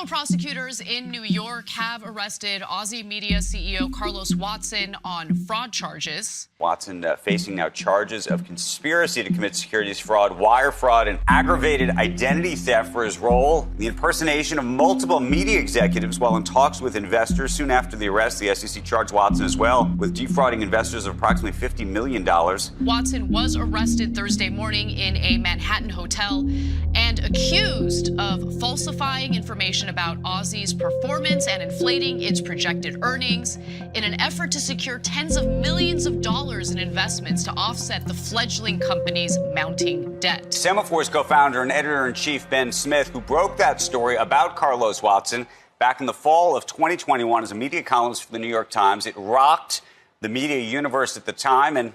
prosecutors in New York have arrested Aussie Media CEO Carlos Watson on fraud charges. Watson facing now charges of conspiracy to commit securities fraud, wire fraud, and aggravated identity theft for his role in the impersonation of multiple media executives while in talks with investors. Soon after the arrest, the SEC charged Watson as well with defrauding investors of approximately $50 million. Watson was arrested Thursday morning in a Manhattan hotel and accused of falsifying information about Aussie's performance and inflating its projected earnings in an effort to secure tens of millions of dollars in investments to offset the fledgling company's mounting debt. Semaphor's co-founder and editor-in-chief Ben Smith, who broke that story about Carlos Watson back in the fall of 2021 as a media columnist for the New York Times. It rocked the media universe at the time. And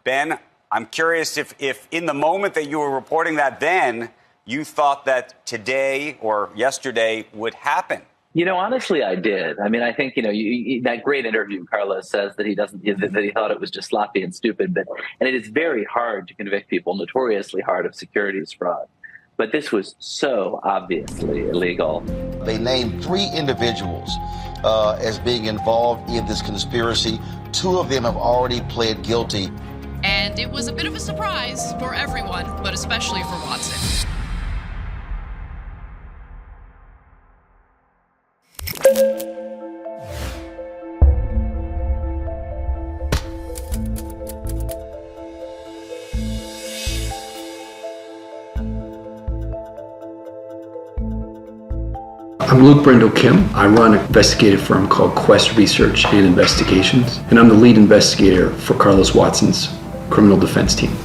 Ben, I'm curious if in the moment that you were reporting that then, you thought that today or yesterday would happen. You know, honestly, I did. I mean, I think, that great interview, Carlos says that he thought it was just sloppy and stupid. And it is very hard to convict people, notoriously hard, of securities fraud. But this was so obviously illegal. They named 3 individuals as being involved in this conspiracy. 2 of them have already pled guilty. And it was a bit of a surprise for everyone, but especially for Watson. I'm Luke Brindle Kim. I run an investigative firm called Quest Research and Investigations, and I'm the lead investigator for Carlos Watson's criminal defense team.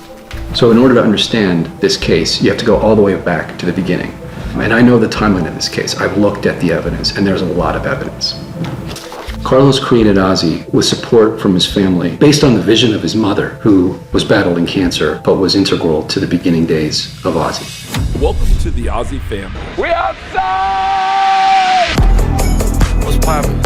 So in order to understand this case, you have to go all the way back to the beginning. And I know the timeline of this case. I've looked at the evidence, and there's a lot of evidence. Carlos created Aussie with support from his family based on the vision of his mother, who was battling cancer, but was integral to the beginning days of Aussie. Welcome to the Aussie family. We outside! What's poppin'?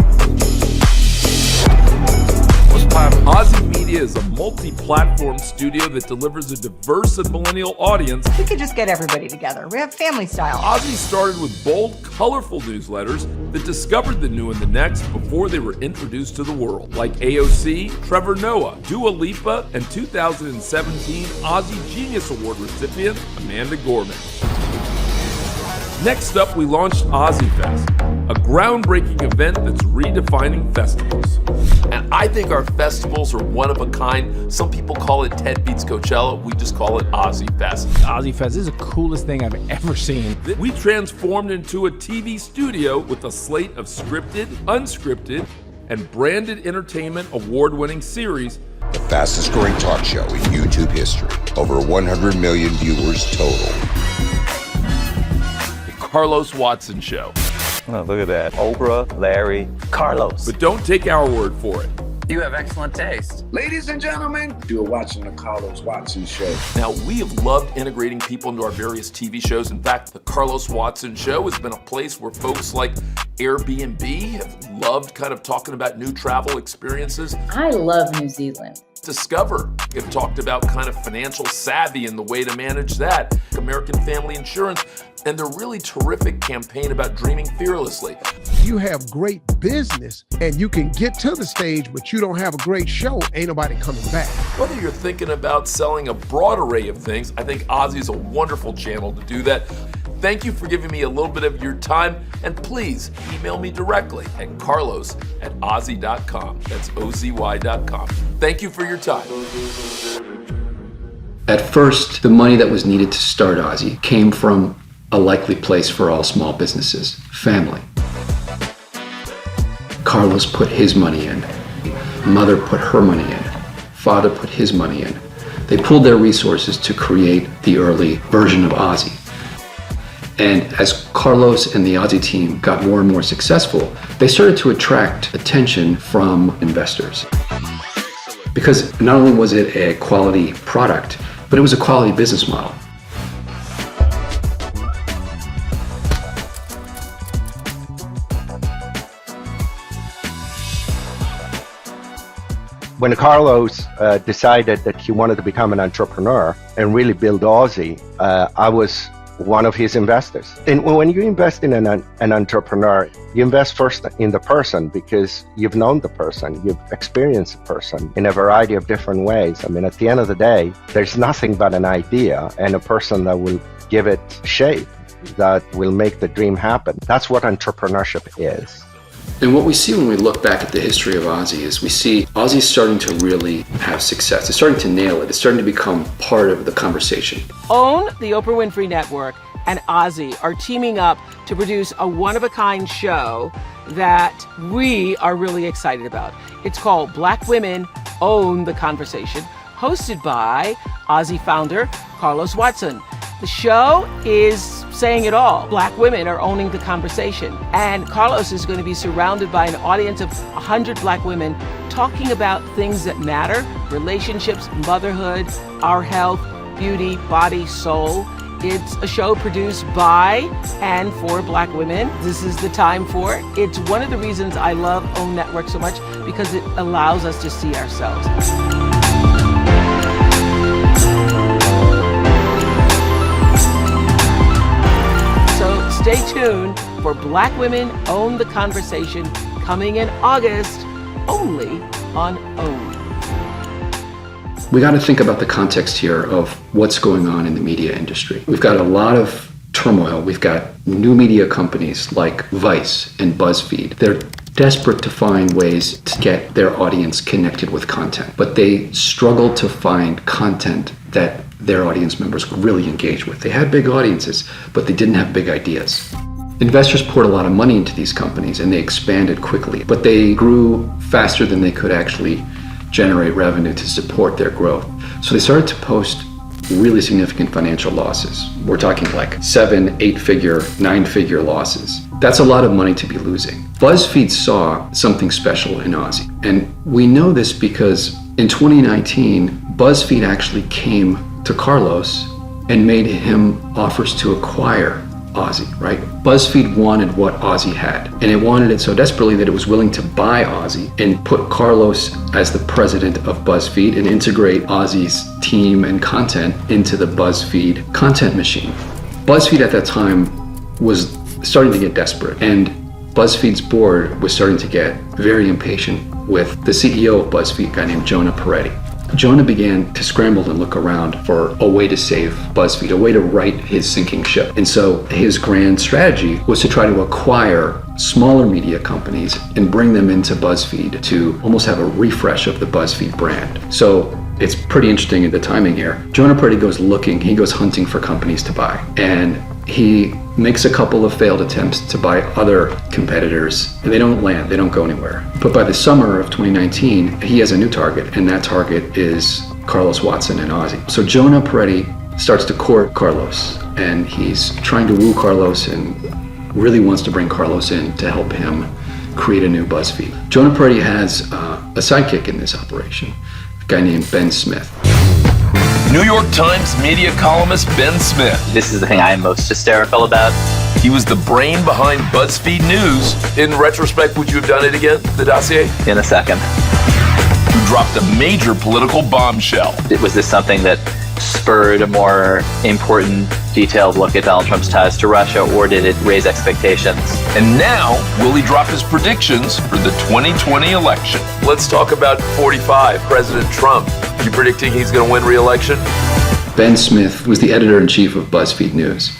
What's poppin'? Aussie Media is a multi-platform studio that delivers a diverse and millennial audience. We could just get everybody together. We have family style. Aussie started with bold, colorful newsletters that discovered the new and the next before they were introduced to the world, like AOC, Trevor Noah, Dua Lipa, and 2017 Aussie Genius Award recipient Amanda Gorman. Next up, we launched Aussie Fest, a groundbreaking event that's redefining festivals. And I think our festivals are one of a kind. Some people call it Ted Beats Coachella. We just call it Aussie Fest. Aussie Fest is the coolest thing I've ever seen. We transformed into a TV studio with a slate of scripted, unscripted, and branded entertainment award-winning series. The fastest growing talk show in YouTube history. Over 100 million viewers total. Carlos Watson Show. Oh, look at that. Oprah, Larry, Carlos. But don't take our word for it. You have excellent taste. Ladies and gentlemen, you are watching the Carlos Watson Show. Now, we have loved integrating people into our various TV shows. In fact, the Carlos Watson Show has been a place where folks like Airbnb have loved kind of talking about new travel experiences. I love New Zealand. Discover have talked about kind of financial savvy and the way to manage that. American Family Insurance and their really terrific campaign about dreaming fearlessly. You have great business and you can get to the stage, but you don't have a great show, ain't nobody coming back. Whether you're thinking about selling a broad array of things, I think Aussie is a wonderful channel to do that. Thank you for giving me a little bit of your time, and please email me directly at carlos@aussie.com. That's OZY.com. Thank you for your time. At first, the money that was needed to start Aussie came from a likely place for all small businesses, family. Carlos put his money in. Mother put her money in. Father put his money in. They pooled their resources to create the early version of Aussie. And as Carlos and the Aussie team got more and more successful, they started to attract attention from investors. Because not only was it a quality product, but it was a quality business model. When Carlos decided that he wanted to become an entrepreneur and really build Aussie, I was one of his investors. And when you invest in an entrepreneur, you invest first in the person because you've known the person, you've experienced the person in a variety of different ways. I mean, at the end of the day, there's nothing but an idea and a person that will give it shape, that will make the dream happen. That's what entrepreneurship is. And what we see when we look back at the history of Ozzy is we see Ozzy starting to really have success. It's starting to nail it. It's starting to become part of the conversation. OWN, the Oprah Winfrey Network, and Ozzy are teaming up to produce a one-of-a-kind show that we are really excited about. It's called Black Women Own the Conversation, hosted by Ozzy founder Carlos Watson. The show is saying it all. Black women are owning the conversation. And Carlos is going to be surrounded by an audience of 100 Black women talking about things that matter: relationships, motherhood, our health, beauty, body, soul. It's a show produced by and for Black women. This is the time for it. It's one of the reasons I love OWN Network so much, because it allows us to see ourselves. Stay tuned for Black Women Own the Conversation, coming in August, only on OWN. We got to think about the context here of what's going on in the media industry. We've got a lot of turmoil. We've got new media companies like Vice and BuzzFeed. They're desperate to find ways to get their audience connected with content, but they struggle to find content that their audience members really engage with. They had big audiences, but they didn't have big ideas. Investors poured a lot of money into these companies and they expanded quickly, but they grew faster than they could actually generate revenue to support their growth. So they started to post really significant financial losses. We're talking like 7, 8-figure, 9-figure losses. That's a lot of money to be losing. BuzzFeed saw something special in Ozzy. And we know this because in 2019, BuzzFeed actually came to Carlos and made him offers to acquire Ozzy, right? BuzzFeed wanted what Ozzy had, and it wanted it so desperately that it was willing to buy Ozzy and put Carlos as the president of BuzzFeed and integrate Ozzy's team and content into the BuzzFeed content machine. BuzzFeed at that time was starting to get desperate, and BuzzFeed's board was starting to get very impatient with the CEO of BuzzFeed, a guy named Jonah Peretti. Jonah began to scramble and look around for a way to save BuzzFeed, a way to right his sinking ship. And so his grand strategy was to try to acquire smaller media companies and bring them into BuzzFeed to almost have a refresh of the BuzzFeed brand. So it's pretty interesting in the timing here. Jonah Peretti goes looking, he goes hunting for companies to buy. And he makes a couple of failed attempts to buy other competitors, and they don't land, they don't go anywhere. But by the summer of 2019, he has a new target, and that target is Carlos Watson and Ozzy. So Jonah Peretti starts to court Carlos, and he's trying to woo Carlos and really wants to bring Carlos in to help him create a new BuzzFeed. Jonah Peretti has a sidekick in this operation, a guy named Ben Smith. New York Times media columnist Ben Smith. This is the thing I'm most hysterical about. He was the brain behind BuzzFeed News. In retrospect, would you have done it again, the dossier? In a second. Who dropped a major political bombshell. Was this something that spurred a more important, detailed look at Donald Trump's ties to Russia, or did it raise expectations? And now, will he drop his predictions for the 2020 election? Let's talk about 45, President Trump. You predicting he's going to win re-election? Ben Smith was the editor-in-chief of BuzzFeed News.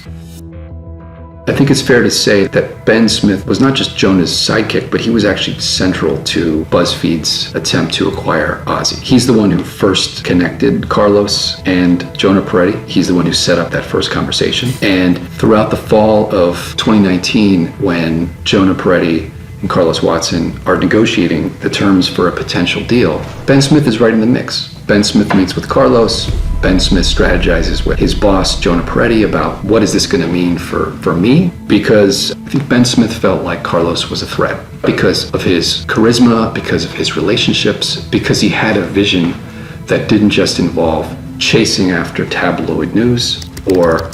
I think it's fair to say that Ben Smith was not just Jonah's sidekick, but he was actually central to BuzzFeed's attempt to acquire Ozzy. He's the one who first connected Carlos and Jonah Peretti. He's the one who set up that first conversation. And throughout the fall of 2019, when Jonah Peretti and Carlos Watson are negotiating the terms for a potential deal, Ben Smith is right in the mix. Ben Smith meets with Carlos. Ben Smith strategizes with his boss, Jonah Peretti, about what is this going to mean for me? Because I think Ben Smith felt like Carlos was a threat because of his charisma, because of his relationships, because he had a vision that didn't just involve chasing after tabloid news or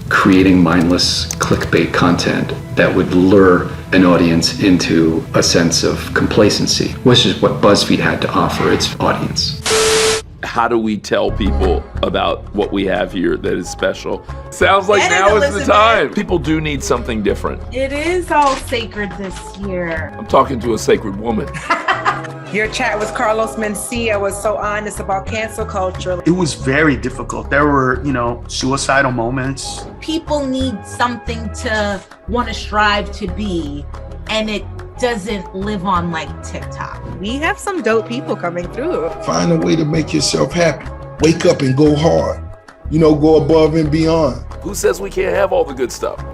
creating mindless clickbait content that would lure an audience into a sense of complacency, which is what BuzzFeed had to offer its audience. how do we tell people about what we have here that is special? Sounds like now is the time. People do need something different. It is all sacred this year. I'm talking to a sacred woman. Your chat with Carlos Mencia was so honest about cancel culture. It was very difficult. There were, suicidal moments. People need something to want to strive to be, and it doesn't live on like TikTok. We have some dope people coming through. Find a way to make yourself happy. Wake up and go hard. Go above and beyond. Who says we can't have all the good stuff?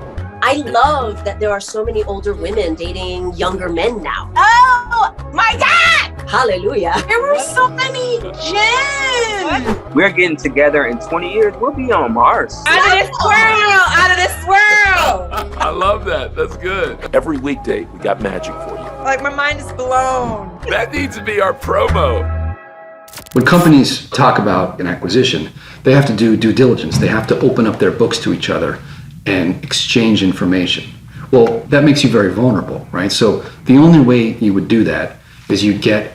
I love that there are so many older women dating younger men now. Oh my God! Hallelujah. There were so many gems. We're getting together in 20 years. We'll be on Mars. Out of this world! Out of this world! I love that. That's good. Every weekday, we got magic for you. Like, my mind is blown. That needs to be our promo. When companies talk about an acquisition, they have to do due diligence. They have to open up their books to each other and exchange information. Well, that makes you very vulnerable, right? So the only way you would do that is you get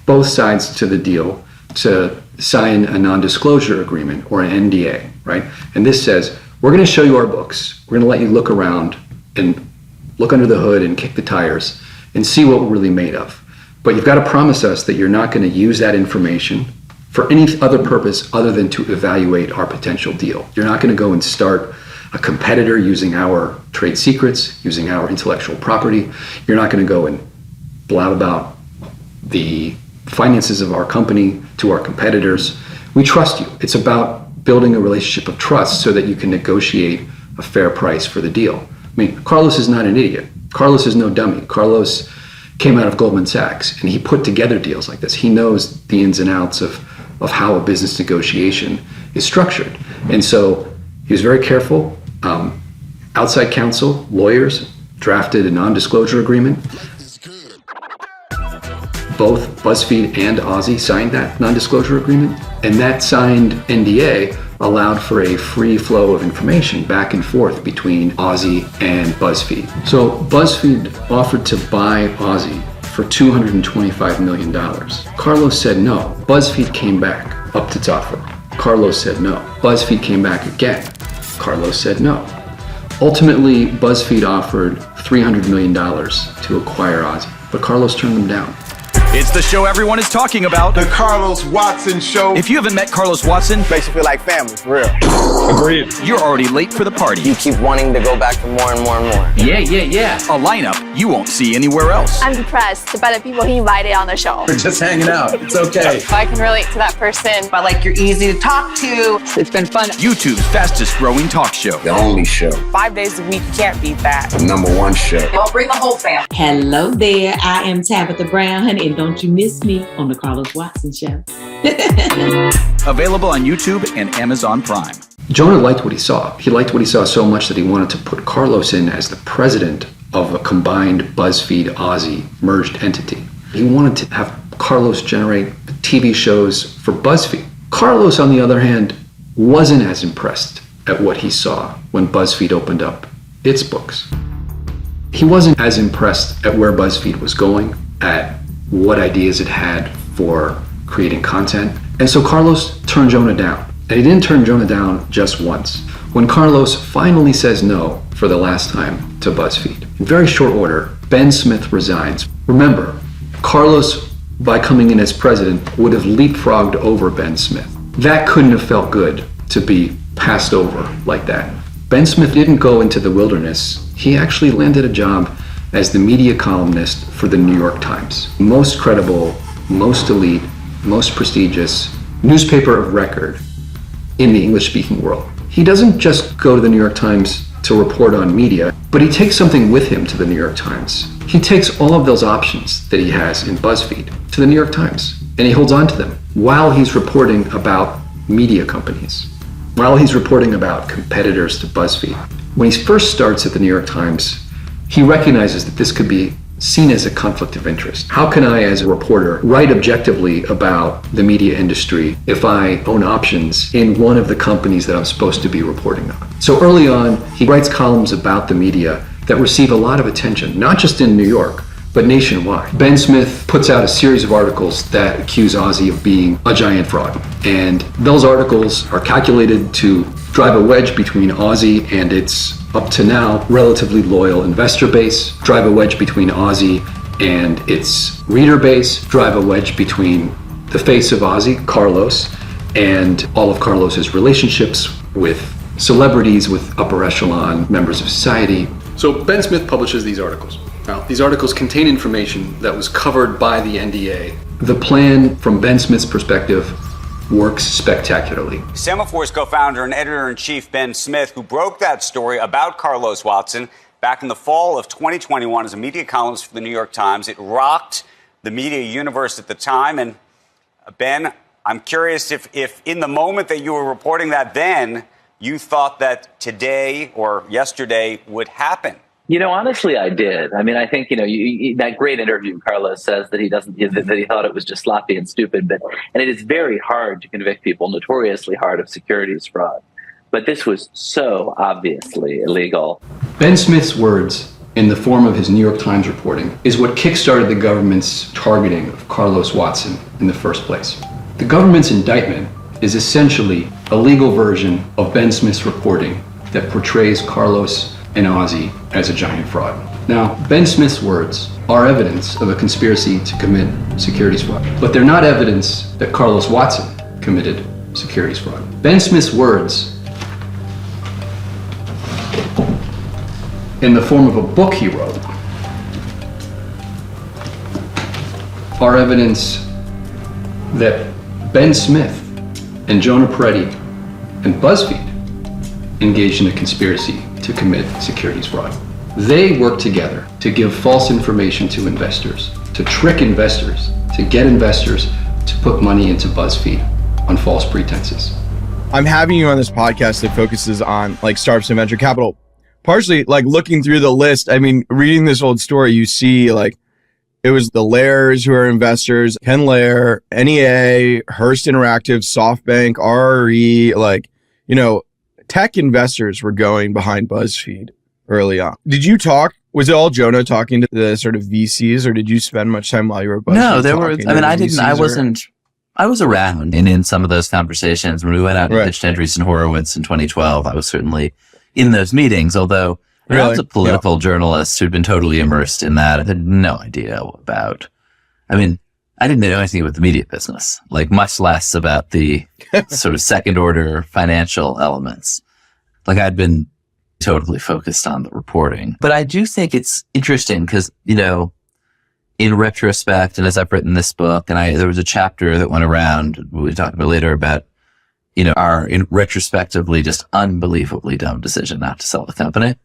both sides to the deal to sign a non-disclosure agreement or an NDA, right? And this says, we're going to show you our books. We're going to let you look around and look under the hood and kick the tires and see what we're really made of. But you've got to promise us that you're not going to use that information for any other purpose other than to evaluate our potential deal. You're not going to go and start a competitor using our trade secrets, using our intellectual property. You're not going to go and blab about the finances of our company to our competitors. We trust you. It's about building a relationship of trust so that you can negotiate a fair price for the deal. I mean, Carlos is not an idiot. Carlos is no dummy. Carlos came out of Goldman Sachs and he put together deals like this. He knows the ins and outs of how a business negotiation is structured. And so he was very careful. Outside counsel, lawyers, drafted a non-disclosure agreement. Both BuzzFeed and Ozzy signed that non-disclosure agreement, and that signed NDA allowed for a free flow of information back and forth between Ozzy and BuzzFeed. So BuzzFeed offered to buy Ozzy for $225 million. Carlos said no. BuzzFeed came back up to its offer. Carlos said no. BuzzFeed came back again. Carlos said no. Ultimately, BuzzFeed offered $300 million to acquire Ozzy, but Carlos turned them down. It's the show everyone is talking about. The Carlos Watson Show. If you haven't met Carlos Watson, makes you feel like family, for real. Agreed. You're already late for the party. You keep wanting to go back for more and more and more. Yeah. A lineup you won't see anywhere else. I'm impressed by the people he invited on the show. We're just hanging out. It's okay. I can relate to that person. But like, you're easy to talk to. It's been fun. YouTube's fastest growing talk show. The only show. 5 days a week, you can't beat that. The #1 show. Well, bring the whole fam. Hello there, I am Tabitha Brown, honey, and don't you miss me on the Carlos Watson Show. Available on YouTube and Amazon Prime. Jonah liked what he saw. He liked what he saw so much that he wanted to put Carlos in as the president of a combined BuzzFeed Ozzy merged entity. He wanted to have Carlos generate TV shows for BuzzFeed. Carlos, on the other hand, wasn't as impressed at what he saw when BuzzFeed opened up its books. He wasn't as impressed at where BuzzFeed was going, at what ideas it had for creating content. And so Carlos turned Jonah down. And he didn't turn Jonah down just once. When Carlos finally says no for the last time to BuzzFeed, in very short order, Ben Smith resigns. Remember, Carlos, by coming in as president, would have leapfrogged over Ben Smith. That couldn't have felt good to be passed over like that. Ben Smith didn't go into the wilderness. He actually landed a job as the media columnist for the New York Times. Most credible, most elite, most prestigious newspaper of record in the English-speaking world. He doesn't just go to the New York Times to report on media, but he takes something with him to the New York Times. He takes all of those options that he has in BuzzFeed to the New York Times, and he holds on to them while he's reporting about media companies, while he's reporting about competitors to BuzzFeed. When he first starts at the New York Times, he recognizes that this could be seen as a conflict of interest. How can I, as a reporter, write objectively about the media industry if I own options in one of the companies that I'm supposed to be reporting on? So early on, he writes columns about the media that receive a lot of attention, not just in New York, but nationwide. Ben Smith puts out a series of articles that accuse Ozzy of being a giant fraud. And those articles are calculated to drive a wedge between Ozzy and its, up to now, relatively loyal investor base, drive a wedge between Ozzy and its reader base, drive a wedge between the face of Ozzy, Carlos, and all of Carlos's relationships with celebrities, with upper echelon members of society. So Ben Smith publishes these articles. Now, these articles contain information that was covered by the NDA. The plan, from Ben Smith's perspective, works spectacularly. Semaphor's co-founder and editor-in-chief Ben Smith, who broke that story about Carlos Watson back in the fall of 2021 as a media columnist for the New York Times. It rocked the media universe at the time. And Ben, I'm curious if in the moment that you were reporting that then, you thought that today or yesterday would happen. Honestly, I did. I mean, I think, that great interview, Carlos says that that he thought it was just sloppy and stupid. And it is very hard to convict people, notoriously hard, of securities fraud. But this was so obviously illegal. Ben Smith's words, in the form of his New York Times reporting, is what kickstarted the government's targeting of Carlos Watson in the first place. The government's indictment is essentially a legal version of Ben Smith's reporting that portrays Carlos and Ozzy as a giant fraud. Now, Ben Smith's words are evidence of a conspiracy to commit securities fraud, but they're not evidence that Carlos Watson committed securities fraud. Ben Smith's words, in the form of a book he wrote, are evidence that Ben Smith and Jonah Peretti and BuzzFeed engaged in a conspiracy to commit securities fraud. They worked together to give false information to investors, to trick investors, to get investors to put money into BuzzFeed on false pretenses. I'm having you on this podcast that focuses on startups and venture capital. Partially, looking through the list, I mean, reading this old story, you see it was the Lairs who are investors, Ken Lair, NEA, Hearst Interactive, SoftBank, RRE, tech investors were going behind BuzzFeed early on. Did you talk? Was it all Jonah talking to the sort of VCs, or did you spend much time while you were at BuzzFeed? No, there were. I mean, I didn't. I wasn't. I was around in some of those conversations when we went out and pitched Andreessen Horowitz in 2012. I was certainly in those meetings, although I was a political journalist who'd been totally immersed in that. I had no idea about. I mean, I didn't know anything about the media business, much less about the sort of second order financial elements. I'd been totally focused on the reporting. But I do think it's interesting because, in retrospect, and as I've written this book, and there was a chapter that went around, we'll talk about later, about, our retrospectively just unbelievably dumb decision not to sell the company.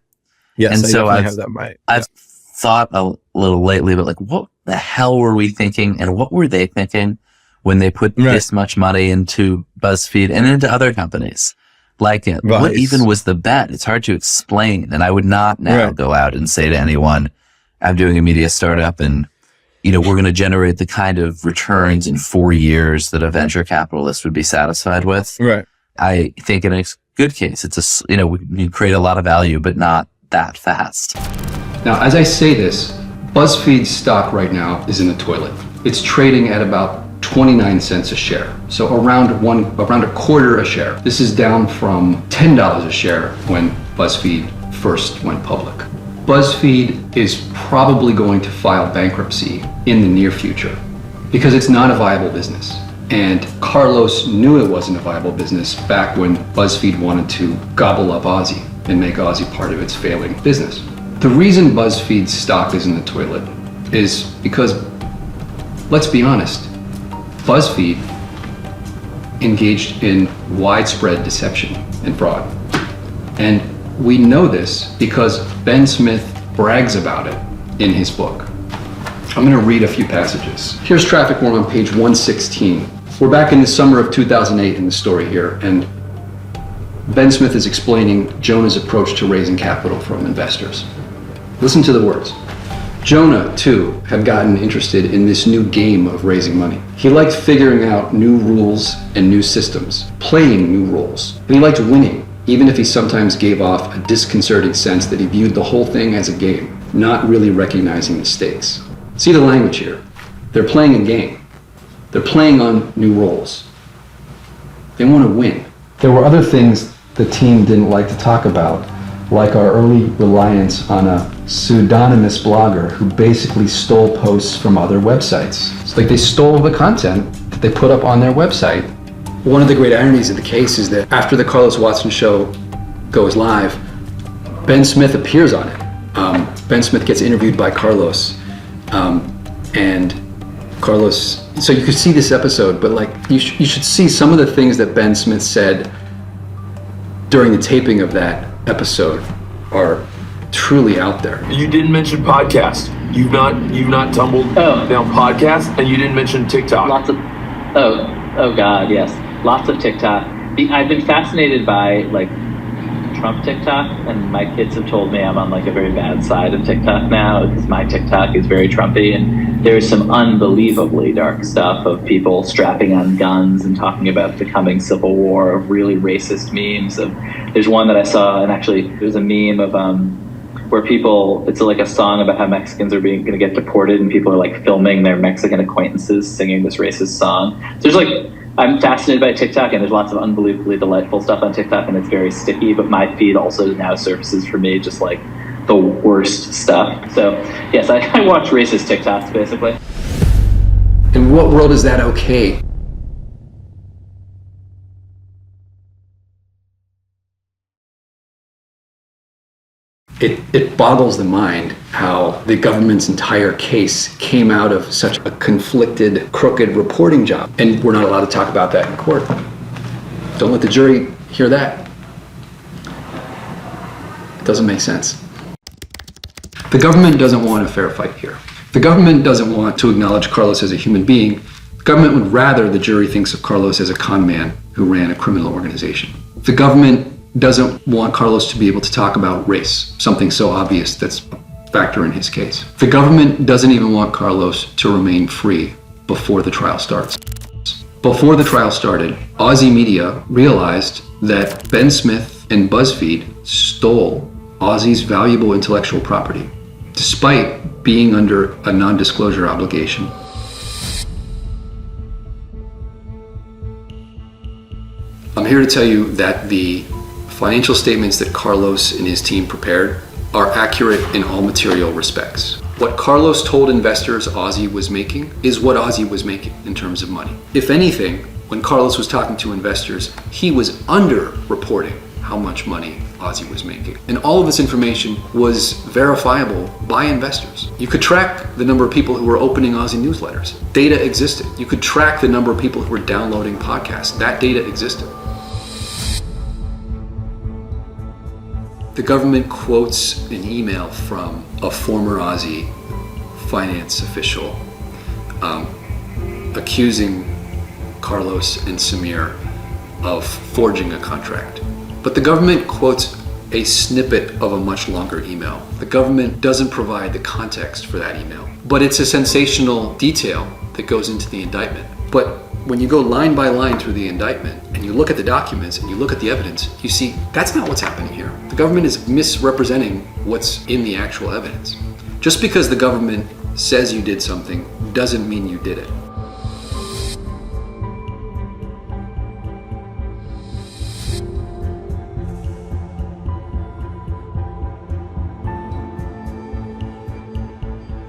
Yes, and so I've thought a little lately about what the hell were we thinking and what were they thinking when they put this much money into BuzzFeed and into other companies like it? Vice. What even was the bet? It's hard to explain. And I would not now go out and say to anyone, I'm doing a media startup and, we're going to generate the kind of returns in 4 years that a venture capitalist would be satisfied with. Right. I think in a good case, it's we create a lot of value, but not that fast. Now, as I say this, BuzzFeed's stock right now is in the toilet. It's trading at about 29 cents a share. So around a quarter a share. This is down from $10 a share when BuzzFeed first went public. BuzzFeed is probably going to file bankruptcy in the near future because it's not a viable business. And Carlos knew it wasn't a viable business back when BuzzFeed wanted to gobble up Ozzy and make Ozzy part of its failing business. The reason BuzzFeed's stock is in the toilet is because, let's be honest, BuzzFeed engaged in widespread deception and fraud. And we know this because Ben Smith brags about it in his book. I'm going to read a few passages. Here's traffic warning on page 116. We're back in the summer of 2008 in the story here, and Ben Smith is explaining Jonah's approach to raising capital from investors. Listen to the words. Jonah, too, had gotten interested in this new game of raising money. He liked figuring out new rules and new systems, playing new roles, and he liked winning, even if he sometimes gave off a disconcerting sense that he viewed the whole thing as a game, not really recognizing the stakes. See the language here. They're playing a game. They're playing on new roles. They want to win. There were other things the team didn't like to talk about, like our early reliance on a pseudonymous blogger who basically stole posts from other websites. It's like they stole the content that they put up on their website. One of the great ironies of the case is that after the Carlos Watson show goes live, Ben Smith appears on it. Ben Smith gets interviewed by Carlos, and Carlos, so you could see this episode, but like you should see some of the things that Ben Smith said during the taping of that episode are truly out there. You didn't mention podcast. You've not tumbled down podcast, and you didn't mention TikTok. Lots of oh god, yes, lots of TikTok. I've been fascinated by like Trump TikTok, and my kids have told me I'm on like a very bad side of TikTok now because my TikTok is very Trumpy, and there's some unbelievably dark stuff of people strapping on guns and talking about the coming civil war, of really racist memes. There's one that I saw, and actually there's a meme of where people, it's like a song about how Mexicans are going to get deported, and people are like filming their Mexican acquaintances singing this racist song. So there's like, I'm fascinated by TikTok, and there's lots of unbelievably delightful stuff on TikTok, and it's very sticky, but my feed also now surfaces for me just like the worst stuff. So yes, I watch racist TikToks basically. In what world is that okay? It boggles the mind how the government's entire case came out of such a conflicted, crooked reporting job. And we're not allowed to talk about that in court. Don't let the jury hear that. It doesn't make sense. The government doesn't want a fair fight here. The government doesn't want to acknowledge Carlos as a human being. The government would rather the jury thinks of Carlos as a con man who ran a criminal organization. The government doesn't want Carlos to be able to talk about race, something so obvious that's a factor in his case. The government doesn't even want Carlos to remain free before the trial starts. Before the trial started, Aussie media realized that Ben Smith and BuzzFeed stole Aussie's valuable intellectual property, despite being under a non-disclosure obligation. I'm here to tell you that the financial statements that Carlos and his team prepared are accurate in all material respects. What Carlos told investors Aussie was making is what Aussie was making in terms of money. If anything, when Carlos was talking to investors, he was under-reporting how much money Aussie was making. And all of this information was verifiable by investors. You could track the number of people who were opening Aussie newsletters. Data existed. You could track the number of people who were downloading podcasts. That data existed. The government quotes an email from a former Aussie finance official accusing Carlos and Samir of forging a contract. But the government quotes a snippet of a much longer email. The government doesn't provide the context for that email, but it's a sensational detail that goes into the indictment. But when you go line by line through the indictment and you look at the documents and you look at the evidence, you see that's not what's happening here. The government is misrepresenting what's in the actual evidence. Just because the government says you did something doesn't mean you did it.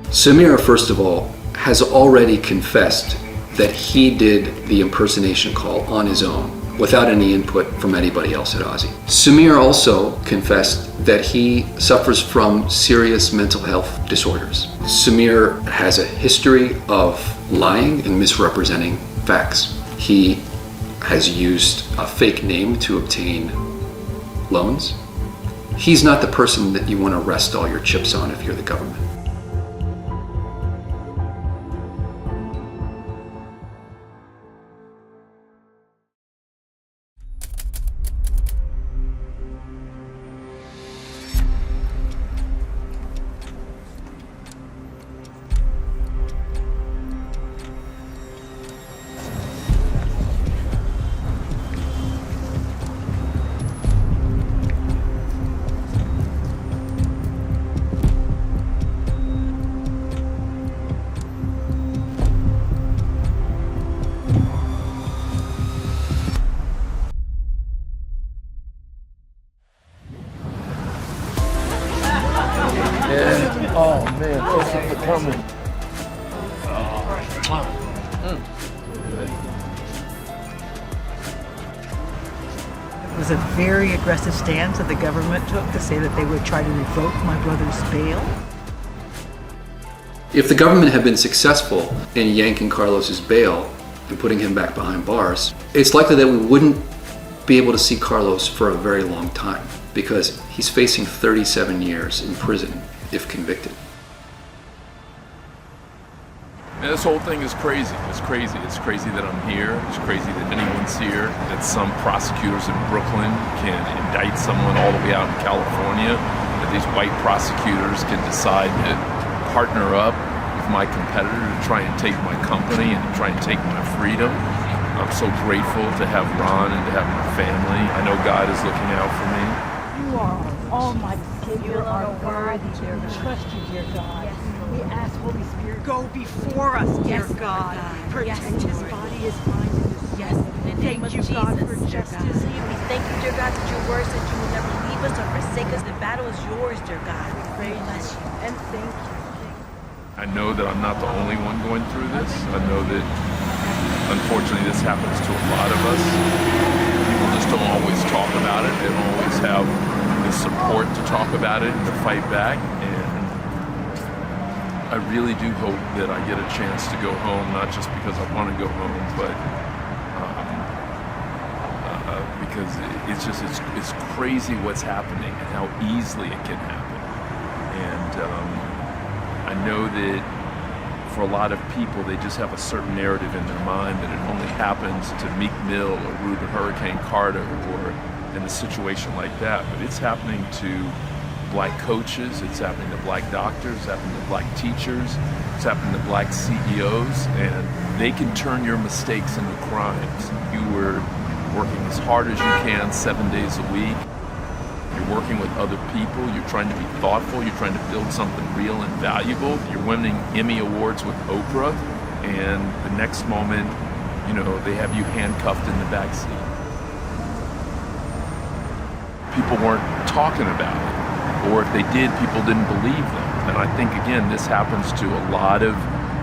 Samir, first of all, has already confessed that he did the impersonation call on his own without any input from anybody else at Aussie. Samir also confessed that he suffers from serious mental health disorders. Samir has a history of lying and misrepresenting facts. He has used a fake name to obtain loans. He's not the person that you want to rest all your chips on if you're the government. was a very aggressive stance that the government took to say that they would try to revoke my brother's bail. If the government had been successful in yanking Carlos's bail and putting him back behind bars, it's likely that we wouldn't be able to see Carlos for a very long time, because he's facing 37 years in prison if convicted. And this whole thing is crazy. It's crazy. It's crazy that I'm here. It's crazy that anyone's here. That some prosecutors in Brooklyn can indict someone all the way out in California. That these white prosecutors can decide to partner up with my competitor to try and take my company and to try and take my freedom. I'm so grateful to have Ron and to have my family. I know God is looking out for me. You are almighty. You are worthy, dear God. Trust you, dear God. Yes. We ask, Holy Spirit, go before us, dear God. Protect his body, his mind, and his soul. Yes, in the name of Jesus, God, for justice. We thank you, dear God, that your word says you will never leave us or forsake us. The battle is yours, dear God. We praise you and thank you. I know that I'm not the only one going through this. I know that, unfortunately, this happens to a lot of us. People just don't always talk about it. They don't always have the support to talk about it and to fight back. And I really do hope that I get a chance to go home, not just because I want to go home, but because it's crazy what's happening and how easily it can happen. And I know that for a lot of people, they just have a certain narrative in their mind that it only happens to Meek Mill or Reuben Hurricane Carter or in a situation like that. But it's happening to black coaches, it's happening to black doctors, it's happening to black teachers, it's happening to black CEOs, and they can turn your mistakes into crimes. You were working as hard as you can 7 days a week. You're working with other people, you're trying to be thoughtful, you're trying to build something real and valuable. You're winning Emmy Awards with Oprah, and the next moment, you know, they have you handcuffed in the backseat. People weren't talking about it, or if they did, people didn't believe them. And I think, again, this happens to a lot of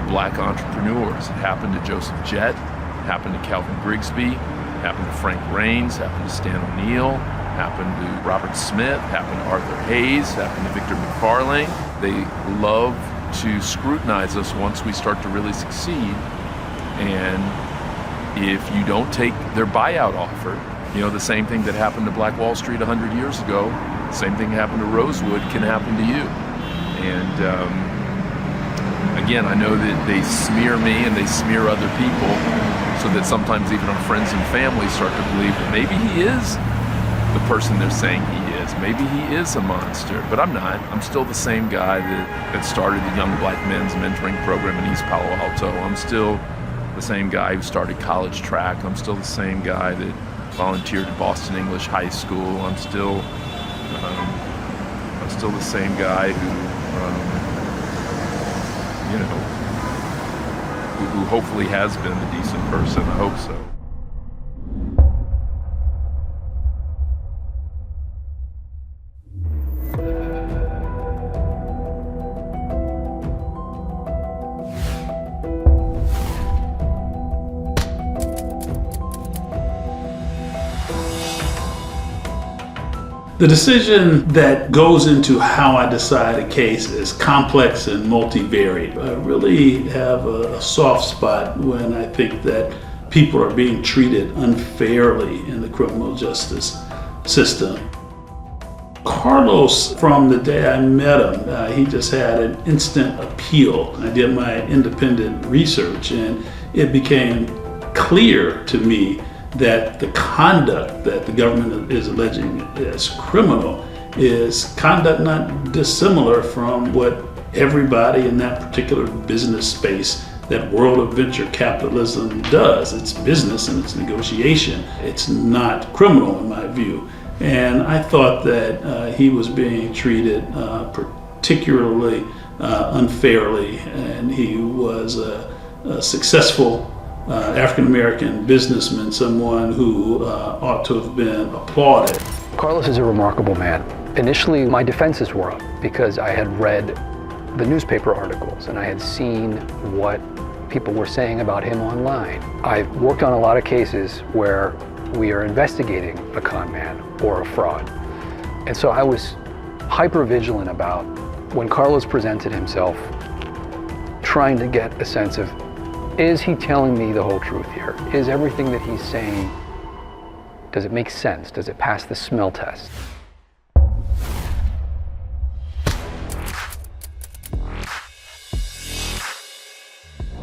black entrepreneurs. It happened to Joseph Jett, it happened to Calvin Grigsby, it happened to Frank Raines, it happened to Stan O'Neill, happened to Robert Smith, happened to Arthur Hayes, happened to Victor McFarlane. They love to scrutinize us once we start to really succeed. And if you don't take their buyout offer, you know, the same thing that happened to Black Wall Street 100 years ago, the same thing happened to Rosewood can happen to you. And again, I know that they smear me and they smear other people so that sometimes even our friends and family start to believe that maybe he is the person they're saying he is. Maybe he is a monster, but I'm not. I'm still the same guy that started the Young Black Men's Mentoring Program in East Palo Alto. I'm still the same guy who started college track. I'm still the same guy that volunteered at Boston English High School. I'm still the same guy who, who hopefully has been a decent person. I hope so. The decision that goes into how I decide a case is complex and multivariate. I really have a soft spot when I think that people are being treated unfairly in the criminal justice system. Carlos, from the day I met him, he just had an instant appeal. I did my independent research and it became clear to me that the conduct that the government is alleging as criminal is conduct not dissimilar from what everybody in that particular business space, that world of venture capitalism, does. It's business and it's negotiation. It's not criminal in my view. And I thought that he was being treated particularly unfairly, and he was a successful African-American businessman, someone who ought to have been applauded. Carlos is a remarkable man. Initially, my defenses were up because I had read the newspaper articles and I had seen what people were saying about him online. I've worked on a lot of cases where we are investigating a con man or a fraud. And so I was hyper vigilant about when Carlos presented himself, trying to get a sense of, is he telling me the whole truth here? Is everything that he's saying, does it make sense? Does it pass the smell test?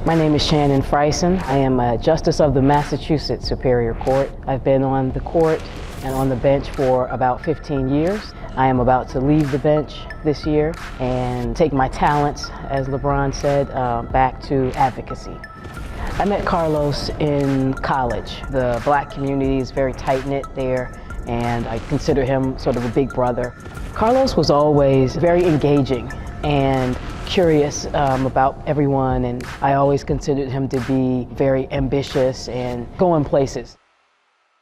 My name is Shannon Frison. I am a Justice of the Massachusetts Superior Court. I've been on the court and on the bench for about 15 years. I am about to leave the bench this year and take my talents, as LeBron said, back to advocacy. I met Carlos in college. The Black community is very tight-knit there, and I consider him sort of a big brother. Carlos was always very engaging and curious about everyone, and I always considered him to be very ambitious and going places.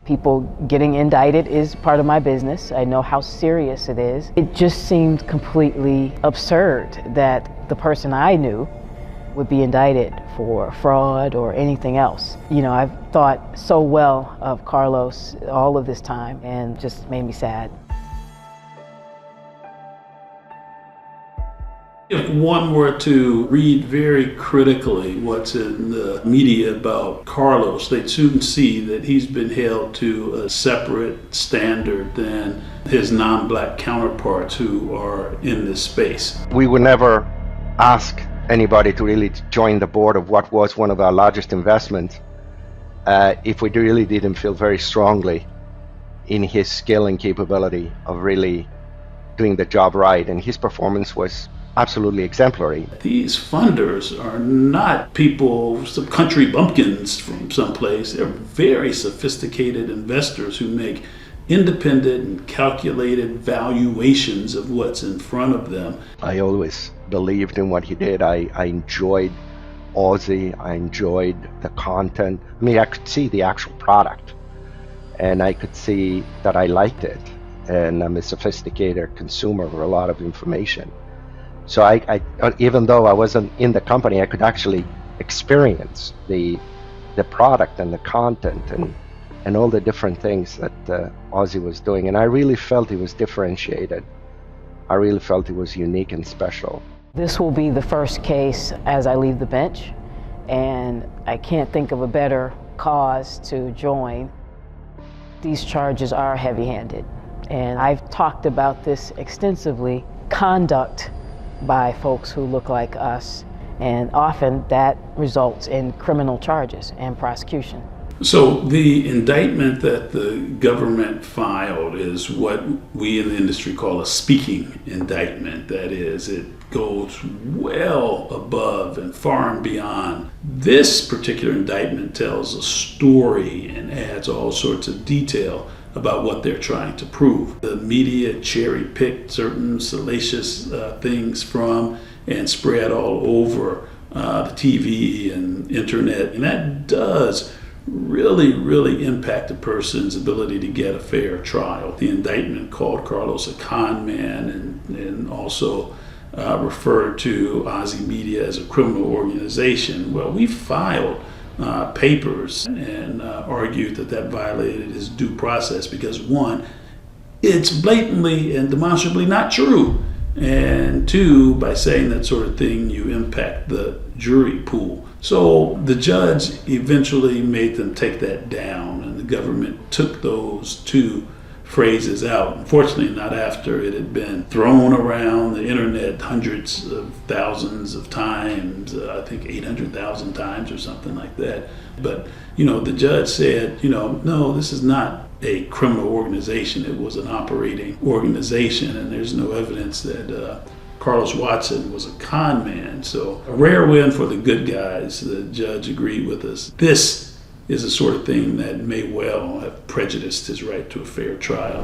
People getting indicted is part of my business. I know how serious it is. It just seemed completely absurd that the person I knew would be indicted for fraud or anything else. You know, I've thought so well of Carlos all of this time, and just made me sad. If one were to read very critically what's in the media about Carlos, they'd soon see that he's been held to a separate standard than his non-Black counterparts who are in this space. We would never ask anybody to really join the board of what was one of our largest investments if we really didn't feel very strongly in his skill and capability of really doing the job right, and his performance was absolutely exemplary. These funders are not people, some country bumpkins from someplace. They're very sophisticated investors who make independent and calculated valuations of what's in front of them. I always believed in what he did. I enjoyed Ozzy. I enjoyed the content. I mean, I could see the actual product, and I could see that I liked it. And I'm a sophisticated consumer of a lot of information. So I even though I wasn't in the company, I could actually experience the product and the content and all the different things that Ozzy was doing. And I really felt he was differentiated. I really felt he was unique and special. This will be the first case as I leave the bench, and I can't think of a better cause to join. These charges are heavy-handed, and I've talked about this extensively. Conduct by folks who look like us, and often that results in criminal charges and prosecution. So the indictment that the government filed is what we in the industry call a speaking indictment. That is, it goes well above and far and beyond. This particular indictment tells a story and adds all sorts of detail about what they're trying to prove. The media cherry-picked certain salacious things from and spread all over the TV and internet, and that does really impact a person's ability to get a fair trial. The indictment called Carlos a con man and also referred to Ozzy Media as a criminal organization. Well, we filed papers and argued that violated his due process because, one, it's blatantly and demonstrably not true, and two, by saying that sort of thing, you impact the jury pool. So the judge eventually made them take that down, and the government took those two phrases out. Unfortunately, not after it had been thrown around the internet hundreds of thousands of times, I think 800,000 times or something like that. But, the judge said, no, this is not a criminal organization. It was an operating organization, and there's no evidence that Carlos Watson was a con man. So a rare win for the good guys. The judge agreed with us. This is the sort of thing that may well have prejudiced his right to a fair trial.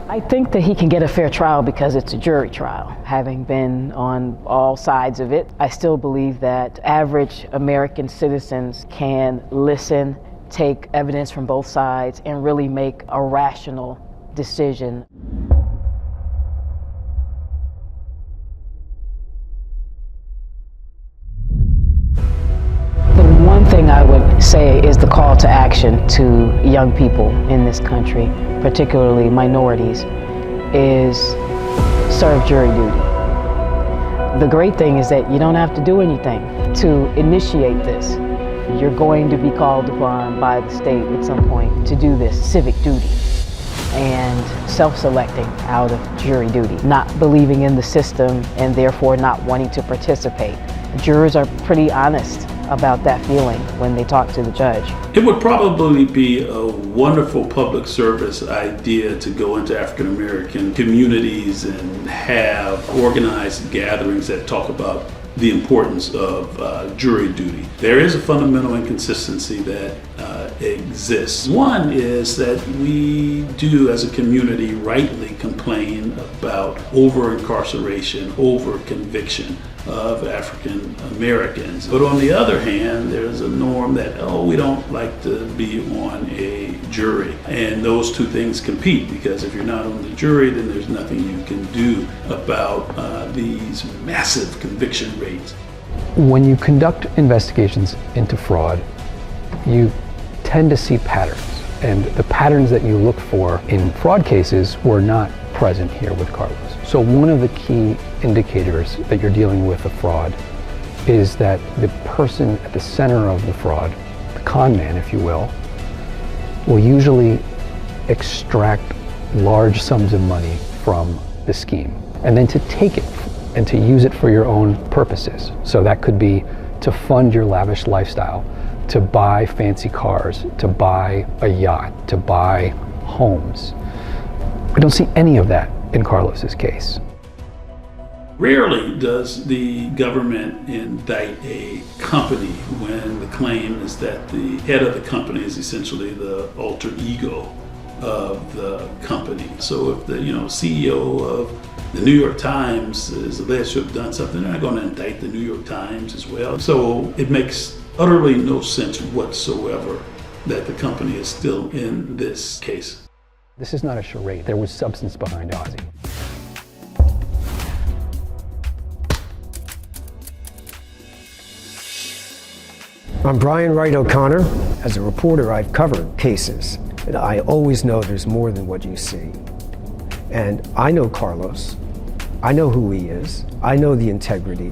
I think that he can get a fair trial because it's a jury trial. Having been on all sides of it, I still believe that average American citizens can listen, take evidence from both sides, and really make a rational decision. The one thing I would say is the call to action to young people in this country, particularly minorities, is serve jury duty. The great thing is that you don't have to do anything to initiate this. You're going to be called upon by the state at some point to do this civic duty and self-selecting out of jury duty, not believing in the system and therefore not wanting to participate. Jurors are pretty honest about that feeling when they talk to the judge. It would probably be a wonderful public service idea to go into African American communities and have organized gatherings that talk about the importance of jury duty. There is a fundamental inconsistency that exists. One is that we do as a community rightly complain about over-incarceration, over-conviction of African Americans. But on the other hand, there's a norm that, we don't like to be on a jury. And those two things compete, because if you're not on the jury, then there's nothing you can do about these massive conviction rates. When you conduct investigations into fraud, you tend to see patterns. And the patterns that you look for in fraud cases were not present here with Carlos. So one of the key indicators that you're dealing with a fraud is that the person at the center of the fraud, the con man, if you will usually extract large sums of money from the scheme, and then to take it and to use it for your own purposes. So that could be to fund your lavish lifestyle, to buy fancy cars, to buy a yacht, to buy homes. I don't see any of that in Carlos's case. Rarely does the government indict a company when the claim is that the head of the company is essentially the alter ego of the company. So if the CEO of the New York Times is alleged to have done something, they're not going to indict the New York Times as well. So it makes utterly no sense whatsoever that the company is still in this case. This is not a charade. There was substance behind Ozzy. I'm Brian Wright O'Connor. As a reporter, I've covered cases, and I always know there's more than what you see. And I know Carlos. I know who he is. I know the integrity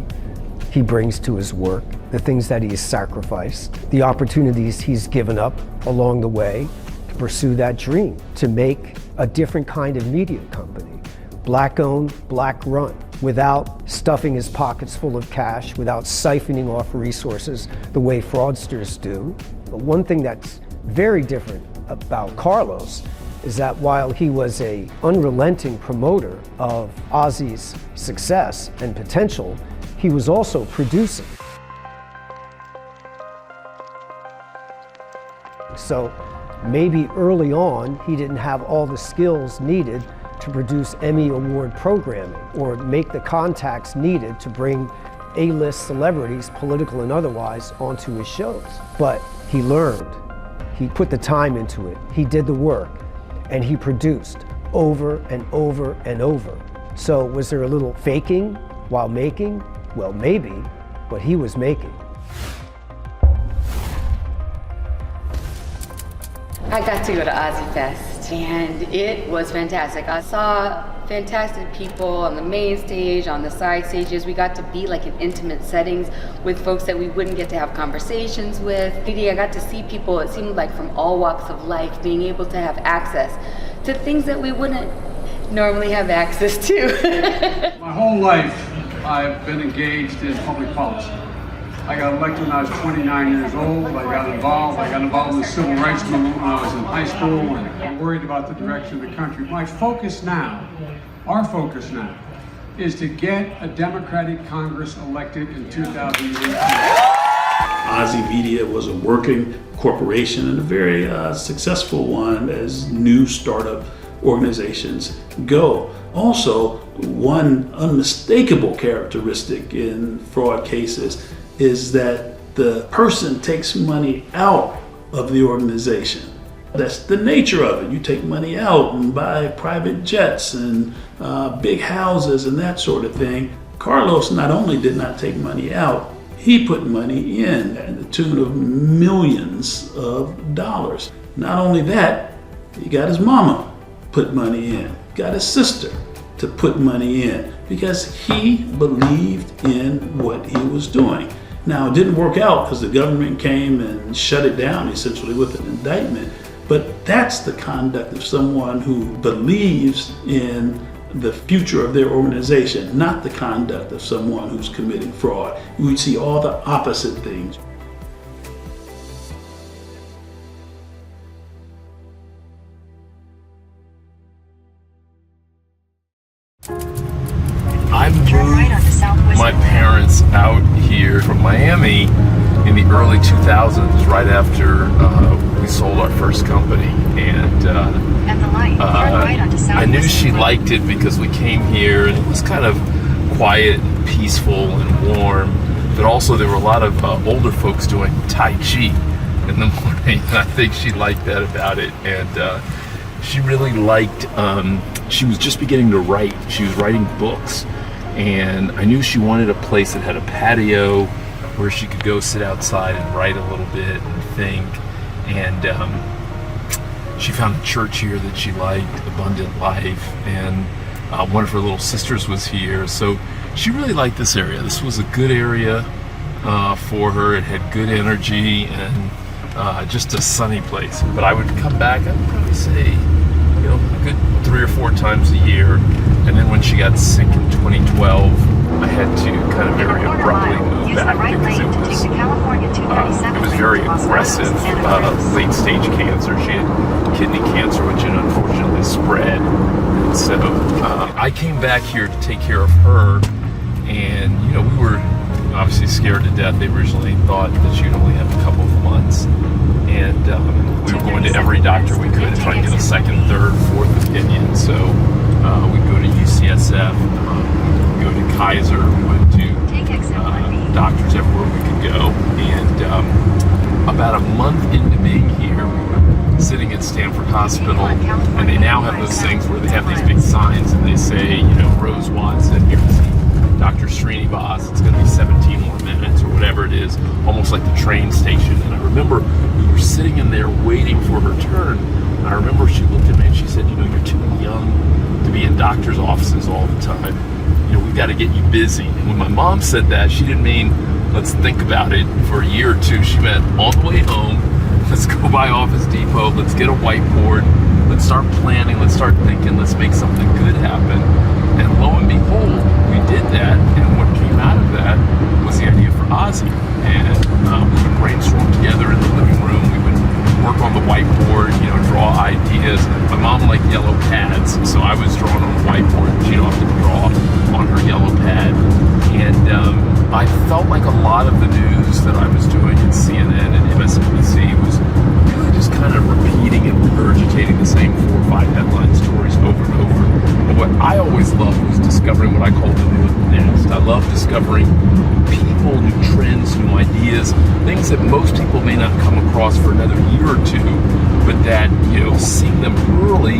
he brings to his work, the things that he has sacrificed, the opportunities he's given up along the way to pursue that dream, to make a different kind of media company, black-owned, black-run, without stuffing his pockets full of cash, without siphoning off resources the way fraudsters do. But one thing that's very different about Carlos is that while he was an unrelenting promoter of Ozzy's success and potential, he was also producing. So maybe early on, he didn't have all the skills needed to produce Emmy Award programming or make the contacts needed to bring A-list celebrities, political and otherwise, onto his shows. But he learned, he put the time into it, he did the work, and he produced over and over and over. So was there a little faking while making? Well, maybe, but he was making. I got to go to Ozzy Fest, and it was fantastic. I saw fantastic people on the main stage, on the side stages. We got to be like in intimate settings with folks that we wouldn't get to have conversations with. I got to see people, it seemed like from all walks of life, being able to have access to things that we wouldn't normally have access to. My whole life, I've been engaged in public policy. I got elected when I was 29 years old. I got involved in the civil rights movement when I was in high school, and I'm worried about the direction of the country. My focus now, our focus now, is to get a Democratic Congress elected in 2018. Ozzy Media was a working corporation and a very successful one as new startup organizations go. Also, one unmistakable characteristic in fraud cases is that the person takes money out of the organization. That's the nature of it. You take money out and buy private jets and big houses and that sort of thing. Carlos not only did not take money out, He put money in the tune of millions of dollars. Not only that, he got his mama put money in, got his sister to put money in, because he believed in what he was doing. Now, it didn't work out because the government came and shut it down essentially with an indictment, but that's the conduct of someone who believes in the future of their organization, not the conduct of someone who's committing fraud. We see all the opposite things. I moved my parents out here from Miami in the early 2000s, right after we sold our first company, and I knew she liked it because we came here and it was kind of quiet and peaceful and warm, but also there were a lot of older folks doing Tai Chi in the morning, and I think she liked that about it. And she really liked, she was just beginning to write. She was writing books, and I knew she wanted a place that had a patio where she could go sit outside and write a little bit and think. And she found a church here that she liked, Abundant Life, and one of her little sisters was here. So she really liked this area. This was a good area for her. It had good energy and just a sunny place. But I would come back, I would probably say, a good 3 or 4 times a year. And then when she got sick in 2012, I had to kind of very abruptly move back because it was very aggressive, late stage cancer. She had kidney cancer, which had unfortunately spread. And so I came back here to take care of her, and we were obviously scared to death. They originally thought that she'd only have a couple of months, and we were going to every doctor we could to try and get a second, third, fourth opinion. So we'd go to UCSF, we'd go to Kaiser, we went to doctors everywhere we could go. And about a month into being here, we were sitting at Stanford Hospital, and they now have those things where they have these big signs and they say, Rose Watson, here to see Dr. Srinivas, it's going to be 17 more minutes or whatever it is, almost like the train station. And I remember we were sitting in there waiting for her turn, and I remember she looked at me and she said, you're too young to be in doctor's offices all the time. We've got to get you busy. And when my mom said that, she didn't mean let's think about it for a year or two. She meant on the way home, let's go by Office Depot, let's get a whiteboard, let's start planning, let's start thinking, let's make something good happen. And lo and behold, we did that, and what came out of that was the idea for Ozzy. And we would brainstorm together in the living room. We would work on the whiteboard, draw ideas. My mom liked yellow pads, so I was drawing on the whiteboard, and she'd often draw on her yellow pad. And I felt like a lot of the news that I was doing at CNN and MSNBC was really just kind of repeating and regurgitating the same 4 or 5 headline stories over and over. And what I always loved was discovering what I called the new and the next. I love discovering people, new trends, new ideas, things that most people may not come across for another year or two, but that, seeing them early,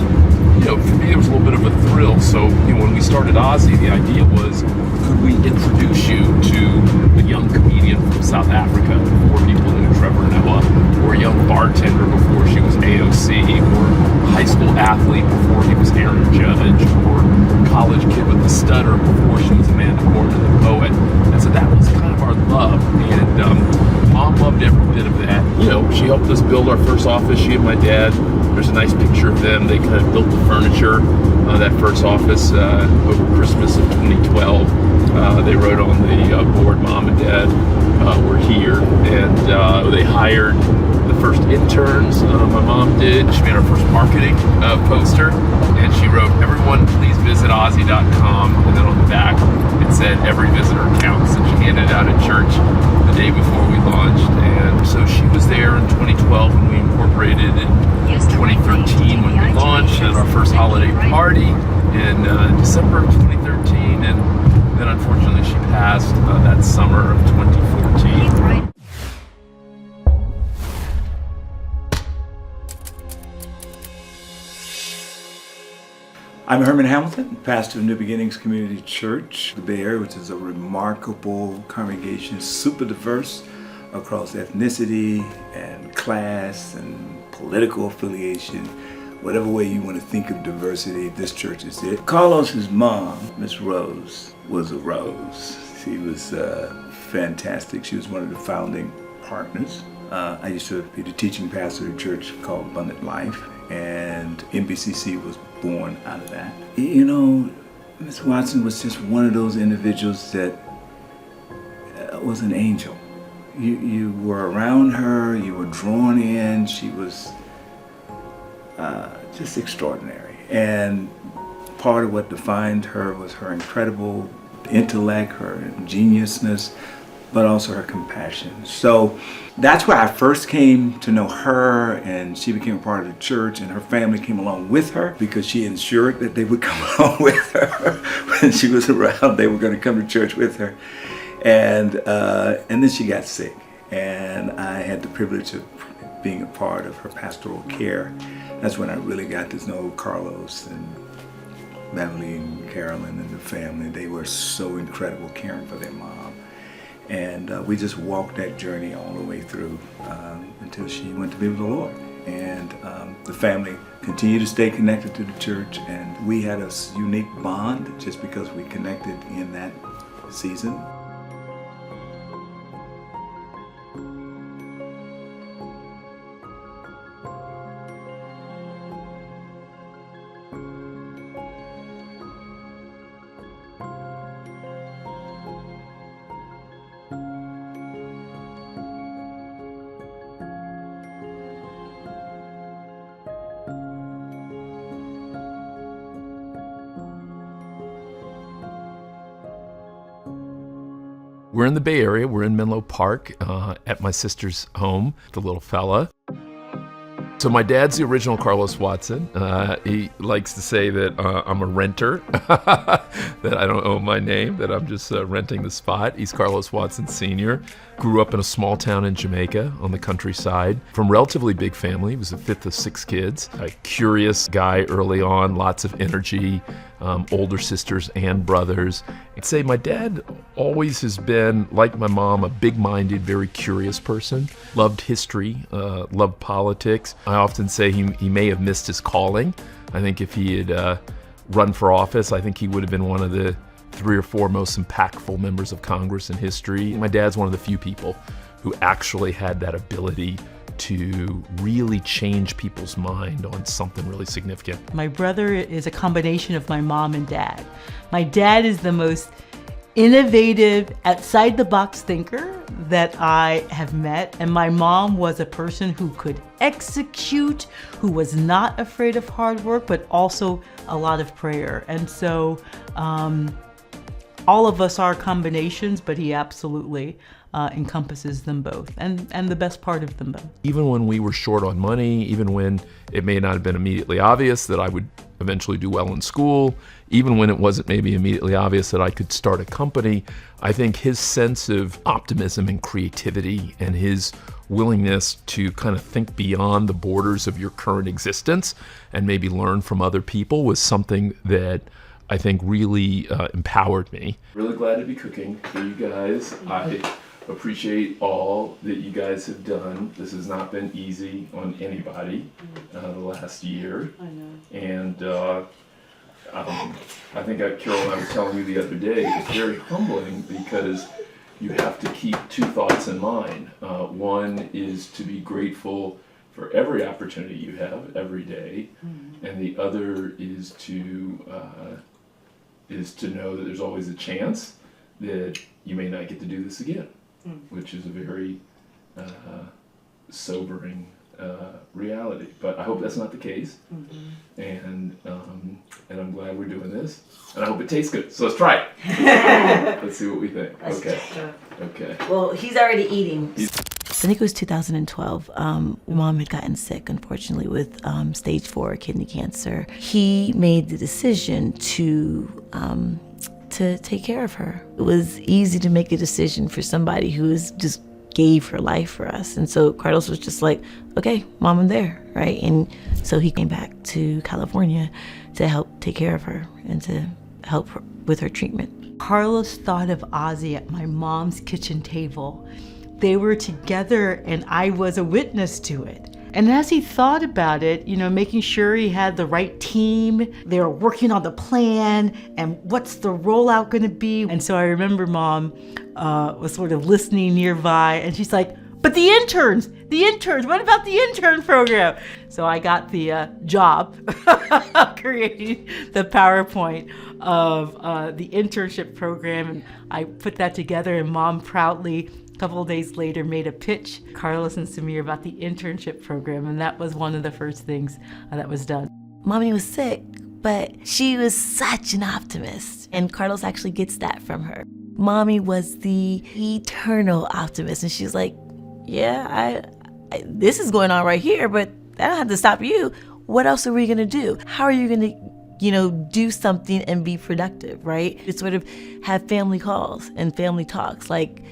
for me it was a little bit of a thrill. So, when we started Ozzy, the idea was, could we introduce you to a young comedian from South Africa before people knew Trevor Noah, or a young bartender before she was AOC, or a high school athlete before he was Aaron Judge, or college kid with the stutter before she was Amanda Gorman, the poet. And so that was kind of our love, and Mom loved every bit of that. She helped us build our first office, she and my dad. There's a nice picture of them. They kind of built the furniture, that first office over Christmas of 2012. They wrote on the board, Mom and Dad were here, and they hired the first interns. My mom did. She made our first marketing poster, and she wrote, "Everyone please visit Ozzy.com," and then on the back it said, "Every visitor counts," and she handed it out at church the day before we launched. And so she was there in 2012 when we incorporated, in 2013 when we launched, at our first holiday party in December of 2013, and then unfortunately she passed that summer of 2014. I'm Herman Hamilton, pastor of New Beginnings Community Church, the Bay Area, which is a remarkable congregation, super diverse across ethnicity and class and political affiliation. Whatever way you want to think of diversity, this church is it. Carlos's mom, Miss Rose, was a rose. She was fantastic. She was one of the founding partners. I used to be the teaching pastor of a church called Abundant Life, and MBCC was born out of that. You know, Miss Watson was just one of those individuals that was an angel. You were around her, you were drawn in. She was just extraordinary. And part of what defined her was her incredible intellect, her ingeniousness, but also her compassion. So that's where I first came to know her, and she became a part of the church, and her family came along with her because she ensured that they would come along with her when she was around. They were going to come to church with her. And then she got sick, and I had the privilege of being a part of her pastoral care. That's when I really got to know Carlos and Beverly and Carolyn and the family. They were so incredible, caring for their mom. And we just walked that journey all the way through until she went to be with the Lord. And the family continued to stay connected to the church, and we had a unique bond just because we connected in that season. We're in the Bay Area. We're in Menlo Park at my sister's home, the little fella. So my dad's the original Carlos Watson. He likes to say that I'm a renter, that I don't own my name, that I'm just renting the spot. He's Carlos Watson Sr. Grew up in a small town in Jamaica on the countryside from a relatively big family. He was the fifth of 6 kids. A curious guy early on, lots of energy, older sisters and brothers. I'd say my dad always has been, like my mom, a big-minded, very curious person. Loved history, loved politics. I often say he may have missed his calling. I think if he had run for office, I think he would have been one of the 3 or 4 most impactful members of Congress in history. My dad's one of the few people who actually had that ability to really change people's mind on something really significant. My brother is a combination of my mom and dad. My dad is the most innovative, outside-the-box thinker that I have met, and my mom was a person who could execute, who was not afraid of hard work, but also a lot of prayer. And so all of us are combinations, but he absolutely encompasses them both, and the best part of them both. Even when we were short on money, even when it may not have been immediately obvious that I would eventually do well in school, even when it wasn't maybe immediately obvious that I could start a company, I think his sense of optimism and creativity and his willingness to kind of think beyond the borders of your current existence and maybe learn from other people was something that I think really empowered me. Really glad to be cooking for you guys. I appreciate all that you guys have done. This has not been easy on anybody the last year. I know. And I think Carol and I were telling you the other day, it's very humbling because you have to keep 2 thoughts in mind. One is to be grateful for every opportunity you have every day, and the other is to know that there's always a chance that you may not get to do this again, which is a very sobering reality. But I hope that's not the case, and I'm glad we're doing this, and I hope it tastes good. So let's try it. Let's see what we think. Okay. Well, he's already eating. I think it was 2012. Mom had gotten sick, unfortunately, with stage 4 kidney cancer. He made the decision to take care of her. It was easy to make a decision for somebody who just gave her life for us. And so Carlos was just like, okay, Mom, I'm there, right? And So he came back to California to help take care of her and to help her with her treatment. Carlos thought of Ozzy at my mom's kitchen table. They were together and I was a witness to it. And as he thought about it, making sure he had the right team, they were working on the plan and what's the rollout gonna be. And so I remember Mom was sort of listening nearby and she's like, but the interns, what about the intern program? So I got the job of creating the PowerPoint of the internship program, and I put that together, and Mom proudly, a couple of days later, made a pitch, Carlos and Samir, about the internship program, and that was one of the first things that was done. Mommy was sick, but she was such an optimist, and Carlos actually gets that from her. Mommy was the eternal optimist, and she's like, yeah, I this is going on right here, but that don't have to stop you. What else are we gonna do? How are you gonna, do something and be productive, right? To sort of have family calls and family talks. Like,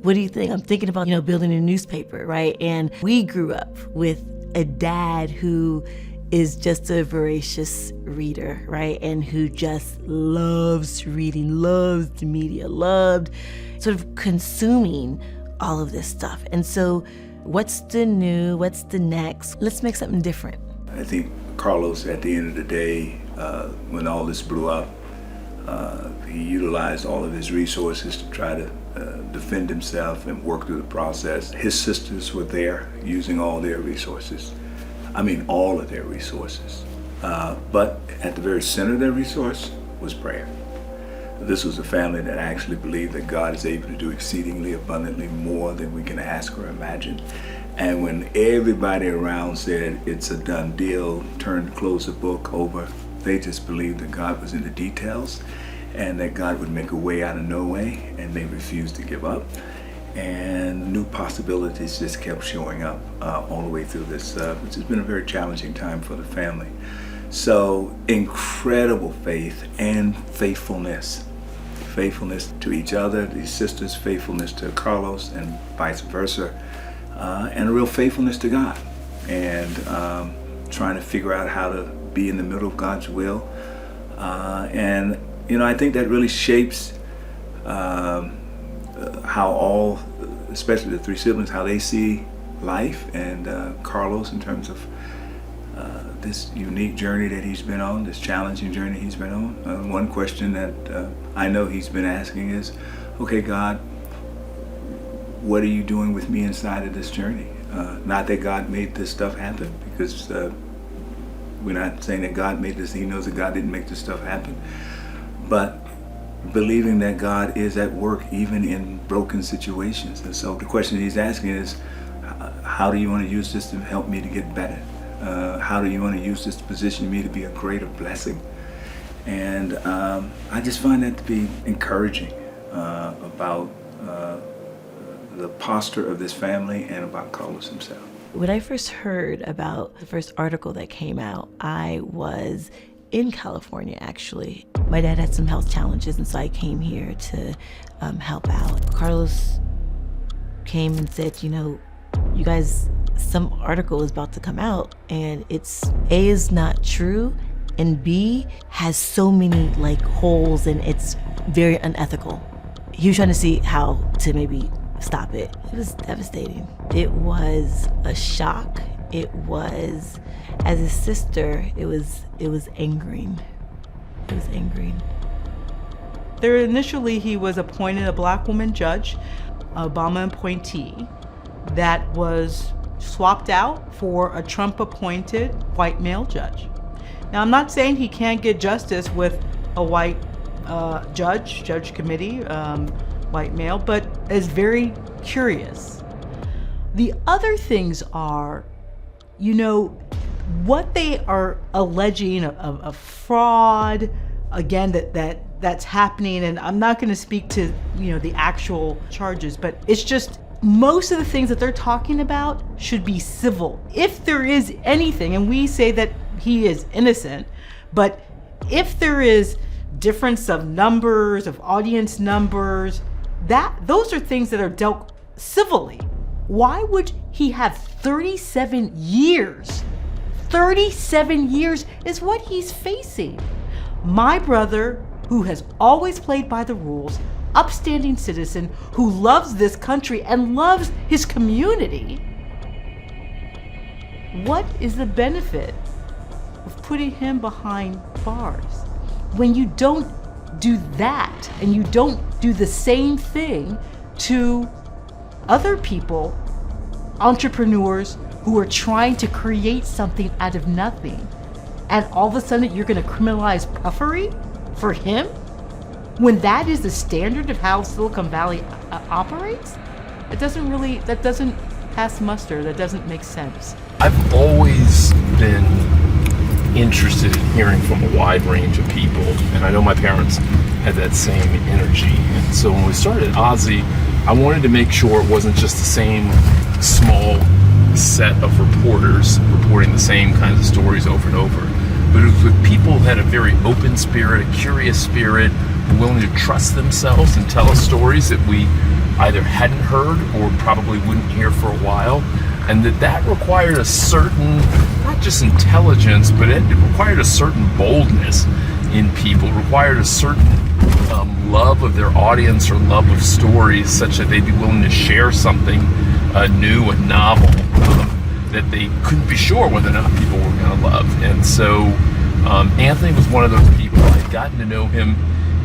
what do you think? I'm thinking about, building a newspaper, right? And we grew up with a dad who is just a voracious reader, right? And who just loves reading, loves the media, loved sort of consuming all of this stuff. And so what's the new, what's the next? Let's make something different. I think Carlos, at the end of the day, when all this blew up, he utilized all of his resources to try to defend himself and work through the process. His sisters were there using all their resources. I mean, all of their resources. But at the very center of their resource was prayer. This was a family that actually believed that God is able to do exceedingly abundantly more than we can ask or imagine. And when everybody around said it's a done deal, close the book over, they just believed that God was in the details and that God would make a way out of no way, and they refused to give up. And new possibilities just kept showing up all the way through this, which has been a very challenging time for the family. So incredible faith and faithfulness. Faithfulness to each other, these sisters, faithfulness to Carlos and vice versa, and a real faithfulness to God. And trying to figure out how to be in the middle of God's will. And, I think that really shapes how all, especially the three siblings, how they see life, and Carlos in terms of this unique journey that he's been on, this challenging journey he's been on. One question that I know he's been asking is, okay, God, what are you doing with me inside of this journey? Not that God made this stuff happen, because we're not saying that God made this, he knows that God didn't make this stuff happen. But believing that God is at work even in broken situations. And so the question he's asking is, how do you want to use this to help me to get better? How do you want to use this to position me to be a greater blessing? And I just find that to be encouraging about the posture of this family and about Carlos himself. When I first heard about the first article that came out, I was in California, actually. My dad had some health challenges, and so I came here to help out. Carlos came and said, you guys, some article is about to come out, and it's A, is not true, and B, has so many holes, and it's very unethical. He was trying to see how to maybe stop it. It was devastating. It was a shock. It was, as a sister, it was angering. It was angering. There initially he was appointed a black woman judge, Obama appointee, that was swapped out for a Trump-appointed white male judge. Now, I'm not saying he can't get justice with a white judge committee, white male, but it's very curious. The other things are, what they are alleging of fraud, again, that's happening, and I'm not going to speak to, the actual charges, but it's just most of the things that they're talking about should be civil. If there is anything, and we say that he is innocent, but if there is difference of numbers, of audience numbers, those are things that are dealt civilly. Why would he have 37 years 37 years is what he's facing. My brother, who has always played by the rules, upstanding citizen who loves this country and loves his community, what is the benefit of putting him behind bars when you don't do that and you don't do the same thing to other people, entrepreneurs who are trying to create something out of nothing, and all of a sudden you're going to criminalize puffery for him when that is the standard of how Silicon Valley operates? That doesn't pass muster. That doesn't make sense. I've always been interested in hearing from a wide range of people, and I know my parents had that same energy. And so when we started Ozzy, I wanted to make sure it wasn't just the same small set of reporters reporting the same kinds of stories over and over, but it was with people who had a very open spirit, a curious spirit, willing to trust themselves and tell us stories that we either hadn't heard or probably wouldn't hear for a while. And that required a certain, not just intelligence, but it required a certain boldness in people, required a certain love of their audience or love of stories, such that they'd be willing to share something new and novel that they couldn't be sure whether or not people were going to love. And so Anthony was one of those people. I'd gotten to know him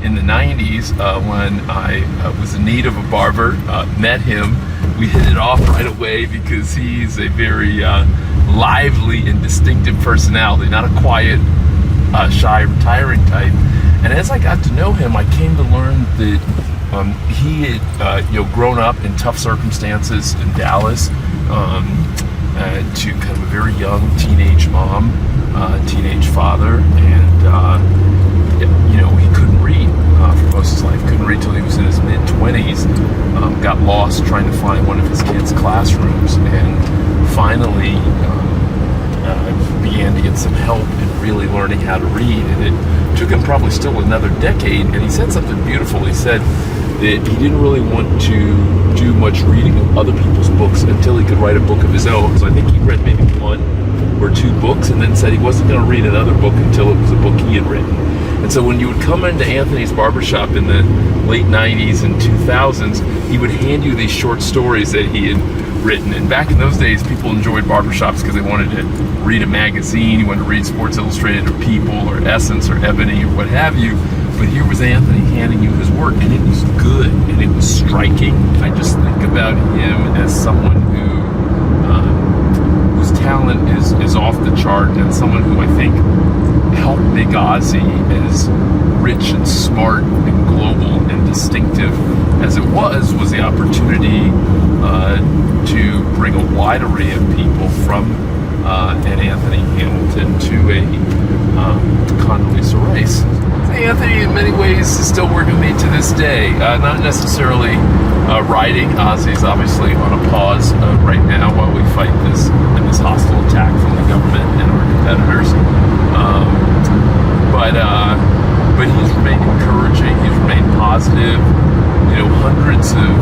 in the 90s when I was in need of a barber, met him. We hit it off right away because he's a very lively and distinctive personality, not a quiet, shy, retiring type. And as I got to know him, I came to learn that he had grown up in tough circumstances in Dallas to kind of a very young teenage mom, teenage father, and he couldn't read for most of his life. Couldn't read till he was in his mid-20s. Got lost trying to find one of his kids' classrooms, and finally began to get some help in really learning how to read. And it took him probably still another decade. And he said something beautiful. He said that he didn't really want to do much reading of other people's books until he could write a book of his own. So I think he read maybe 1 or 2 books, and then said he wasn't going to read another book until it was a book he had written. And so when you would come into Anthony's barbershop in the late 90s and 2000s, he would hand you these short stories that he had written. And back in those days, people enjoyed barbershops because they wanted to read a magazine, you wanted to read Sports Illustrated or People or Essence or Ebony or what have you. But here was Anthony handing you his work, and it was good, and it was striking. I just think about him as someone whose talent is off the chart, and someone who I think helped make Ozzy as rich and smart and global and distinctive as it was the opportunity to bring a wide array of people from an Anthony Hamilton to a Condoleezza Rice. Anthony, in many ways, is still working with me to this day. Not necessarily writing. Ozzy's obviously on a pause right now while we fight this hostile attack from the government and our competitors. But he's remained encouraging. He's remained positive. Hundreds of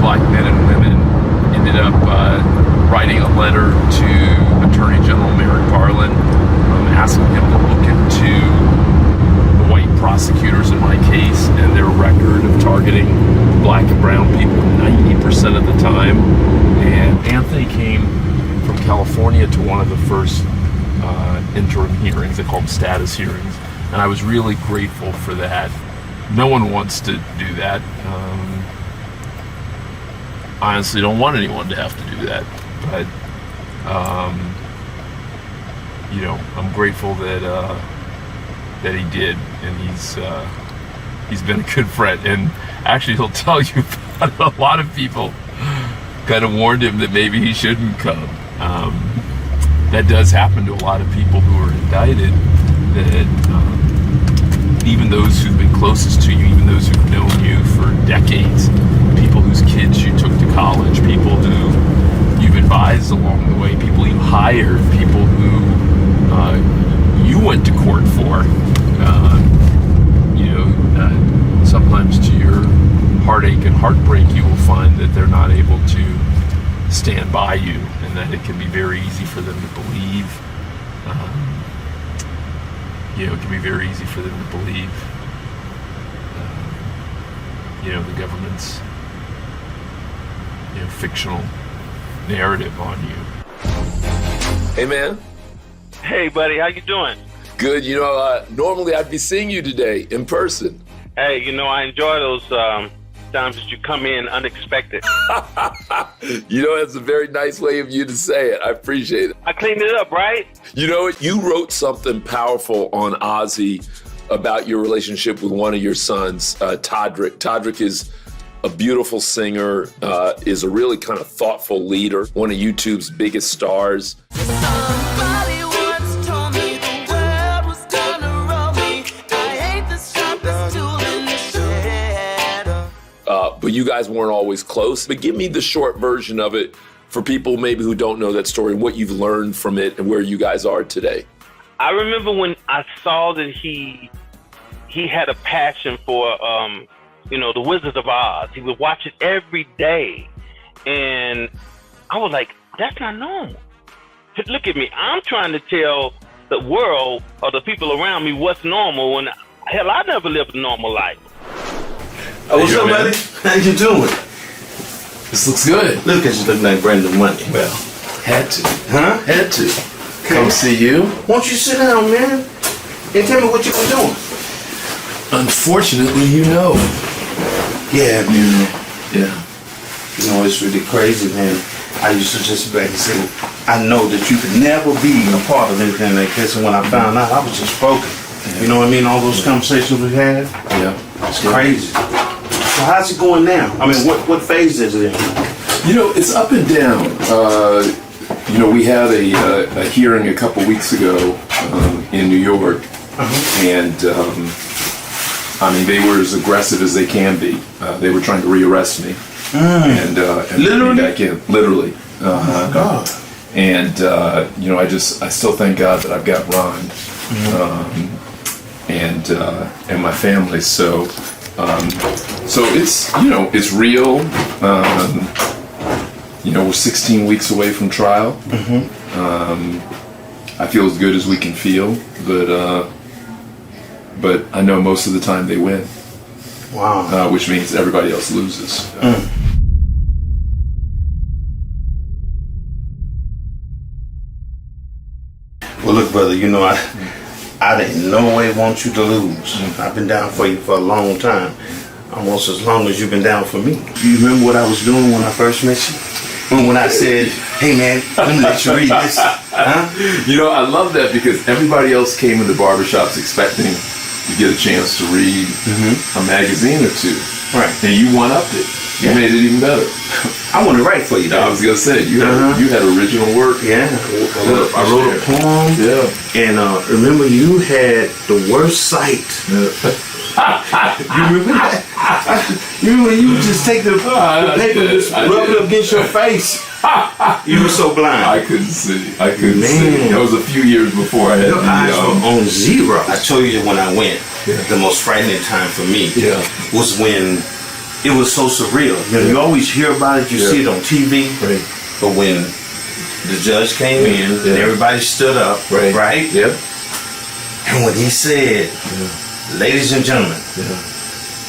black men and women ended up writing a letter to Attorney General Merrick Garland, asking him to look into the white prosecutors in my case and their record of targeting black and brown people 90% of the time. And Anthony came from California to one of the first interim hearings. They call them status hearings. And I was really grateful for that. No one wants to do that. I honestly don't want anyone to have to do that. But, I'm grateful that he did. And he's been a good friend. And actually, he'll tell you about a lot of people kind of warned him that maybe he shouldn't come. That does happen to a lot of people who are indicted, that even those who've been closest to you, even those who've known you for decades, people whose kids you took to college, people who you've advised along the way, people you hired, people who you went to court for, sometimes to your heartache and heartbreak, you will find that they're not able to stand by you, and that it can be very easy for them to believe It can be very easy for them to believe, the government's, fictional narrative on you. Hey, man. Hey, buddy, how you doing? Good. Normally I'd be seeing you today in person. Hey, I enjoy those times that you come in unexpected. That's a very nice way of you to say it. I appreciate it. I cleaned it up, right? You wrote something powerful on Ozzy about your relationship with one of your sons, Todrick. Todrick is a beautiful singer, is a really kind of thoughtful leader, one of YouTube's biggest stars. But you guys weren't always close. But give me the short version of it for people maybe who don't know that story, what you've learned from it and where you guys are today. I remember when I saw that he had a passion for, the Wizard of Oz. He would watch it every day. And I was like, that's not normal. Look at me. I'm trying to tell the world or the people around me what's normal when, hell, I never lived a normal life. Oh, what's up, buddy? How you doing? This looks good. Look at you looking like Brandon Money. Well, had to. Huh? Had to. Come see you. Won't you sit down, man? And tell me what you been doing. Unfortunately, Yeah, man. Yeah. It's really crazy, man. I used to just be back and say, I know that you could never be a part of anything like this. And when I found out, I was just broken. Yeah. You know what I mean? All those conversations we had. Yeah. It's crazy. So how's it going now? I mean, what phase is it in? It's up and down. We had a hearing a couple weeks ago in New York, and they were as aggressive as they can be. They were trying to rearrest me, and literally put me back in. Literally. Oh my God. And I still thank God that I've got Ron, and my family. So it's it's real. We're 16 weeks away from trial. I feel as good as we can feel, but I know most of the time they win. Wow. Which means everybody else loses. Well, look, brother, I didn't no way want you to lose. I've been down for you for a long time. Almost as long as you've been down for me. Do you remember what I was doing when I first met you? When I said, hey man, let me let you read this. Huh? I love that because everybody else came in the barbershops expecting to get a chance to read a magazine or two. Right. And you one-upped it. You made it even better. I want to write for you, though. I was going to say, you had original work. Yeah. I wrote a poem. Yeah. And remember, you had the worst sight. You remember that? You remember you would just take the paper and just rub it up against your face. You were so blind. I couldn't see. See. That was a few years before I had your eyes were on zero. I told you when I went, the most frightening time for me was when it was so surreal. You always hear about it, you see it on TV, but when the judge came in and everybody stood up, right? Yep. And when he said, ladies and gentlemen,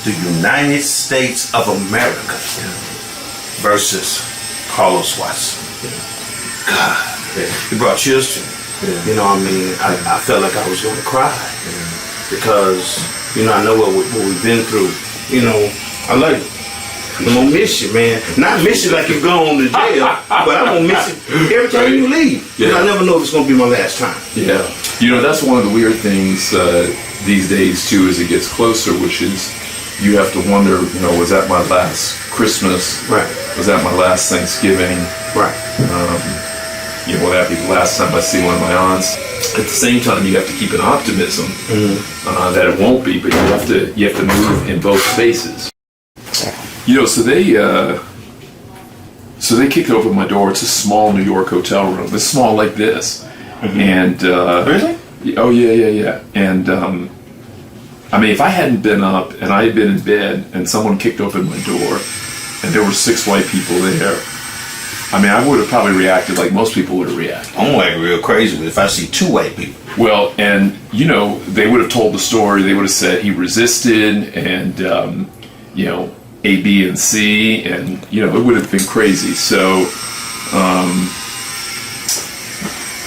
the United States of America versus Carlos Watson. God, he brought chills to me. I felt like I was going to cry because, I know what we've been through. I love you. I'm going to miss you, man. Not miss you like you're going to jail, but I'm going to miss you every time you leave. Because I never know if it's going to be my last time. Yeah. That's one of the weird things these days, too, as it gets closer, which is you have to wonder, was that my last Christmas? Right. Was that my last Thanksgiving? Right. Will that be the last time I see one of my aunts? At the same time, you have to keep an optimism that it won't be, but you have to move in both spaces. So they kicked open my door. It's a small New York hotel room. It's small like this, and really? Oh yeah. And if I hadn't been up and I had been in bed and someone kicked open my door and there were 6 white people there, I mean, I would have probably reacted like most people would have reacted. I'm like real crazy if I see 2 white people. Well, and, you know, they would have told the story. They would have said he resisted and, you know, A, B, and C. And, you know, it would have been crazy. So,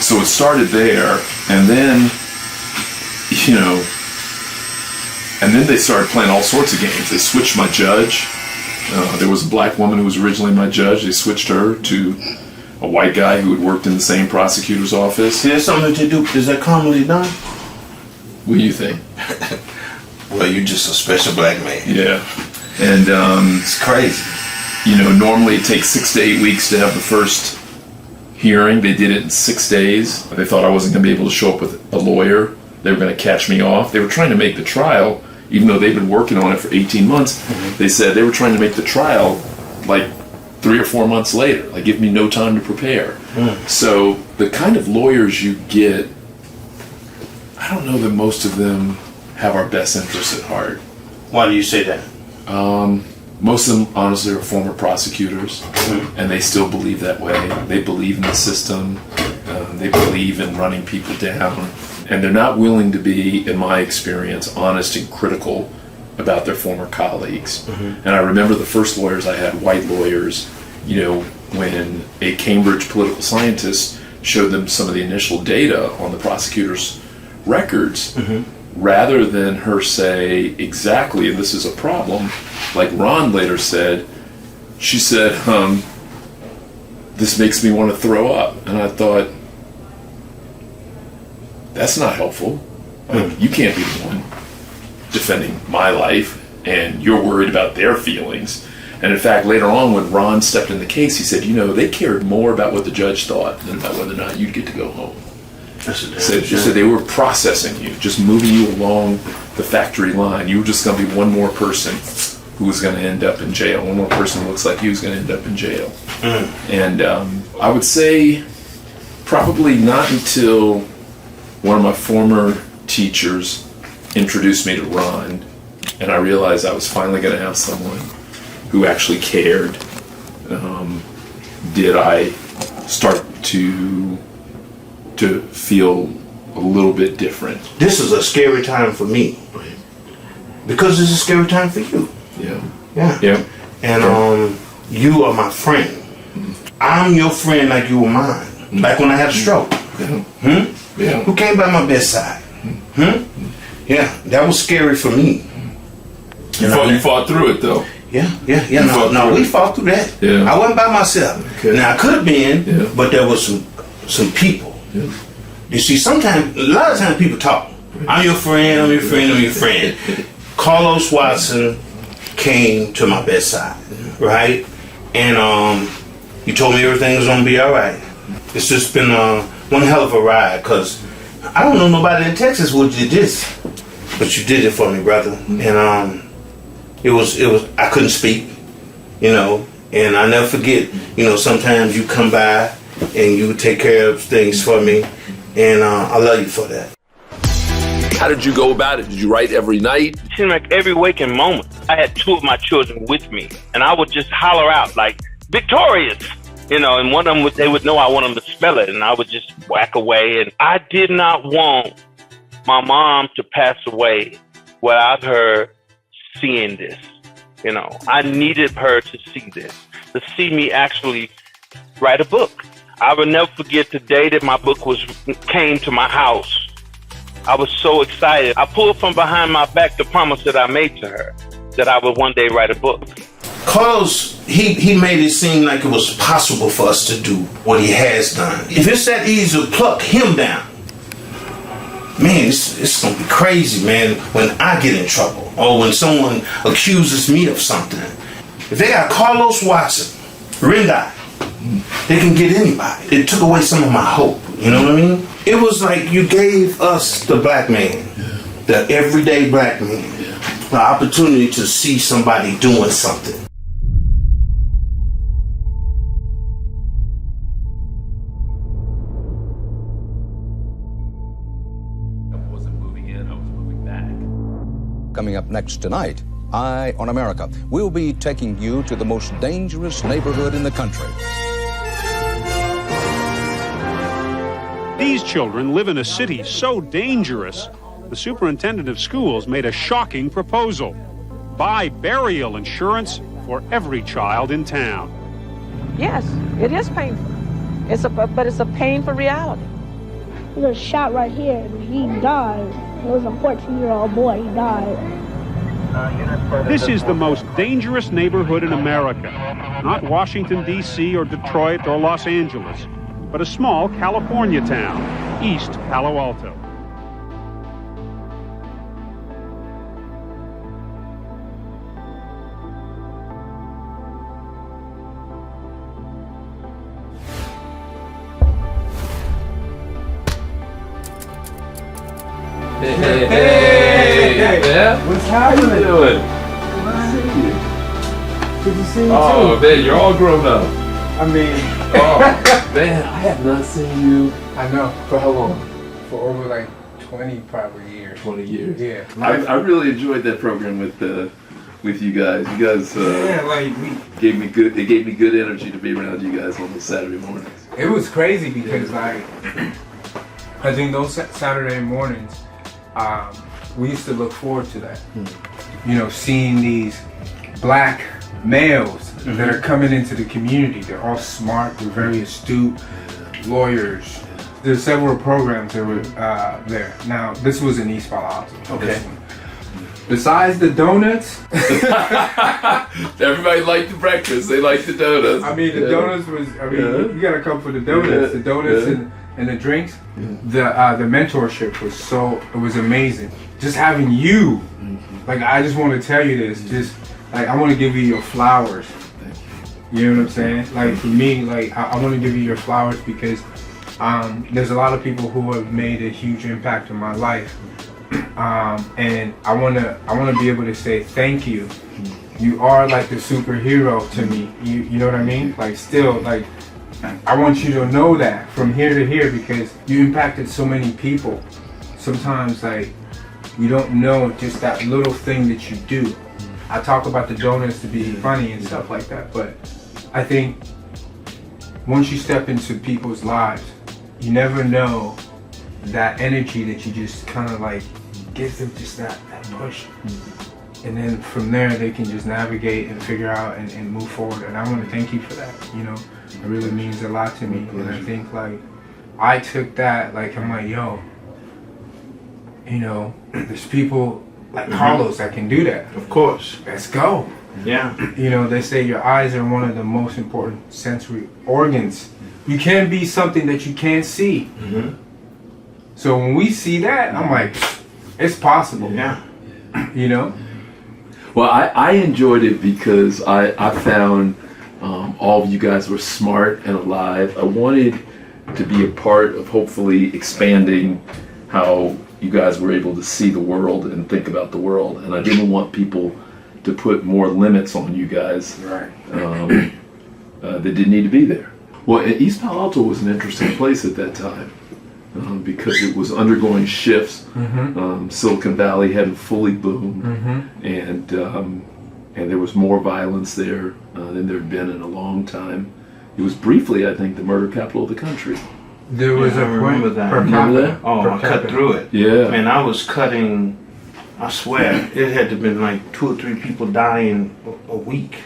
so it started there. And then, you know, and then they started playing all sorts of games. They switched my judge. There was a black woman who was originally my judge. They switched her to a white guy who had worked in the same prosecutor's office. Is that something to do? Is that commonly done? What do you think? Well, you're just a special black man. Yeah. And it's crazy. You know, normally it takes 6 to 8 weeks to have the first hearing. They did it in 6 days. They thought I wasn't going to be able to show up with a lawyer. They were going to catch me off. They were trying to make the trial, even though they've been working on it for 18 months, they said they were trying to make the trial like 3 or 4 months later, like give me no time to prepare. So the kind of lawyers you get, I don't know that most of them have our best interests at heart. Why do you say that? Most of them, honestly, are former prosecutors, and they still believe that way. They believe in the system. They believe in running people down. And they're not willing to be, in my experience, honest and critical about their former colleagues. And I remember the first lawyers I had, white lawyers, you know, when a Cambridge political scientist showed them some of the initial data on the prosecutor's records, rather than her say exactly, and this is a problem, like Ron later said, she said, this makes me want to throw up. And I thought, that's not helpful. You can't be the one defending my life, and you're worried about their feelings. And in fact, later on, when Ron stepped in the case, he said, you know, they cared more about what the judge thought than about whether or not you'd get to go home. She said they were processing you, just moving you along the factory line. You were just going to be one more person who was going to end up in jail. One more person who looks like you was going to end up in jail. And I would say probably not until one of my former teachers introduced me to Ron, and I realized I was finally going to have someone who actually cared. Did I start to feel a little bit different? This is a scary time for me, because it's a scary time for you. Yeah. And you are my friend. I'm your friend like you were mine. Like when I had a stroke. Who came by my bedside? Yeah, that was scary for me. You fought through it, though. Yeah. No, we fought through that. Yeah. I wasn't by myself. Okay. Now I could have been, but there was some people. You see, a lot of times people talk. I'm your friend. I'm your friend. I'm your friend. Carlos Watson came to my bedside, right? And you told me everything was gonna be all right. It's just been one hell of a ride, because I don't know nobody in Texas who did this, but you did it for me, brother. And it was I couldn't speak, you know, and I never forget, you know, sometimes you come by and you take care of things for me, and I love you for that. How did you go about it? Did you write every night? It seemed like every waking moment. I had 2 of my children with me, and I would just holler out like, "Victorious!" You know, and one of them they would know I want them to spell it, and I would just whack away. And I did not want my mom to pass away without her seeing this. You know, I needed her to see this, to see me actually write a book. I will never forget the day that my book came to my house. I was so excited. I pulled from behind my back the promise that I made to her, that I would one day write a book. Carlos, he made it seem like it was possible for us to do what he has done. If it's that easy to pluck him down, man, it's going to be crazy, man, when I get in trouble or when someone accuses me of something. If they got Carlos Watson, Rendai, they can get anybody. It took away some of my hope, you know what I mean? It was like you gave us, the black man, the everyday black man, the opportunity to see somebody doing something. Coming up next tonight, Eye on America. We'll be taking you to the most dangerous neighborhood in the country. these children live in a city so dangerous, the superintendent of schools made a shocking proposal. Buy burial insurance for every child in town. Yes, it is painful. But it's a painful reality. He was shot right here, and he died. It was a 14-year-old boy. He died. This is the most dangerous neighborhood in America. Not Washington, D.C. or Detroit or Los Angeles, but a small California town, East Palo Alto. Hey, man. What's happening? How you doing? Good to see you Oh, too. man, you're all grown up. I mean, Oh, man, I have not seen you. I know. For how long? For over like 20 probably years. 20 years. Yeah. I really enjoyed that program with you guys. You guys Yeah, like gave me good. It gave me good energy to be around you guys on those Saturday mornings. it was crazy because like I think those Saturday mornings, we used to look forward to that. You know, seeing these black males that are coming into the community. They're all smart, they're very astute, lawyers. There's several programs that were there. Now, this was in East Palo Alto. Okay. Besides the donuts, Everybody liked the breakfast. They liked the donuts. I mean, the donuts was. I mean, you gotta come for the donuts. The donuts and the drinks. The mentorship was it was amazing. Just having you, like, I just want to tell you this. Just like I want to give you your flowers. You know what I'm saying? Like for me, like I want to give you your flowers because there's a lot of people who have made a huge impact in my life. And I wanna be able to say thank you. You are like the superhero to me. You know what I mean? Like still, like I want you to know that from here to here because you impacted so many people. Sometimes like you don't know just that little thing that you do. I talk about the donuts to be funny and stuff like that, but I think once you step into people's lives, you never know that energy that you just kind of like gives them just that push. And then from there they can just navigate and figure out and move forward. And I want to thank you for that. You know, it really means a lot to me. And I think like I took that, like I'm like, yo, you know, there's people like Carlos that can do that. Of course. Let's go. Yeah. You know, they say your eyes are one of the most important sensory organs. You can't be something that you can't see. So when we see that, I'm like, it's possible. Yeah. You know? Well, I enjoyed it because I found all of you guys were smart and alive. I wanted to be a part of hopefully expanding how you guys were able to see the world and think about the world. And I didn't want people to put more limits on you guys that didn't need to be there. Well, East Palo Alto was an interesting place at that time because it was undergoing shifts. Silicon Valley hadn't fully boomed, and there was more violence there than there had been in a long time. It was briefly, I think, the murder capital of the country. There was a remember point that. Remember that? Oh, I cut through it. Yeah. Man, I was cutting, I swear, it had to have been like 2 or 3 people dying a week.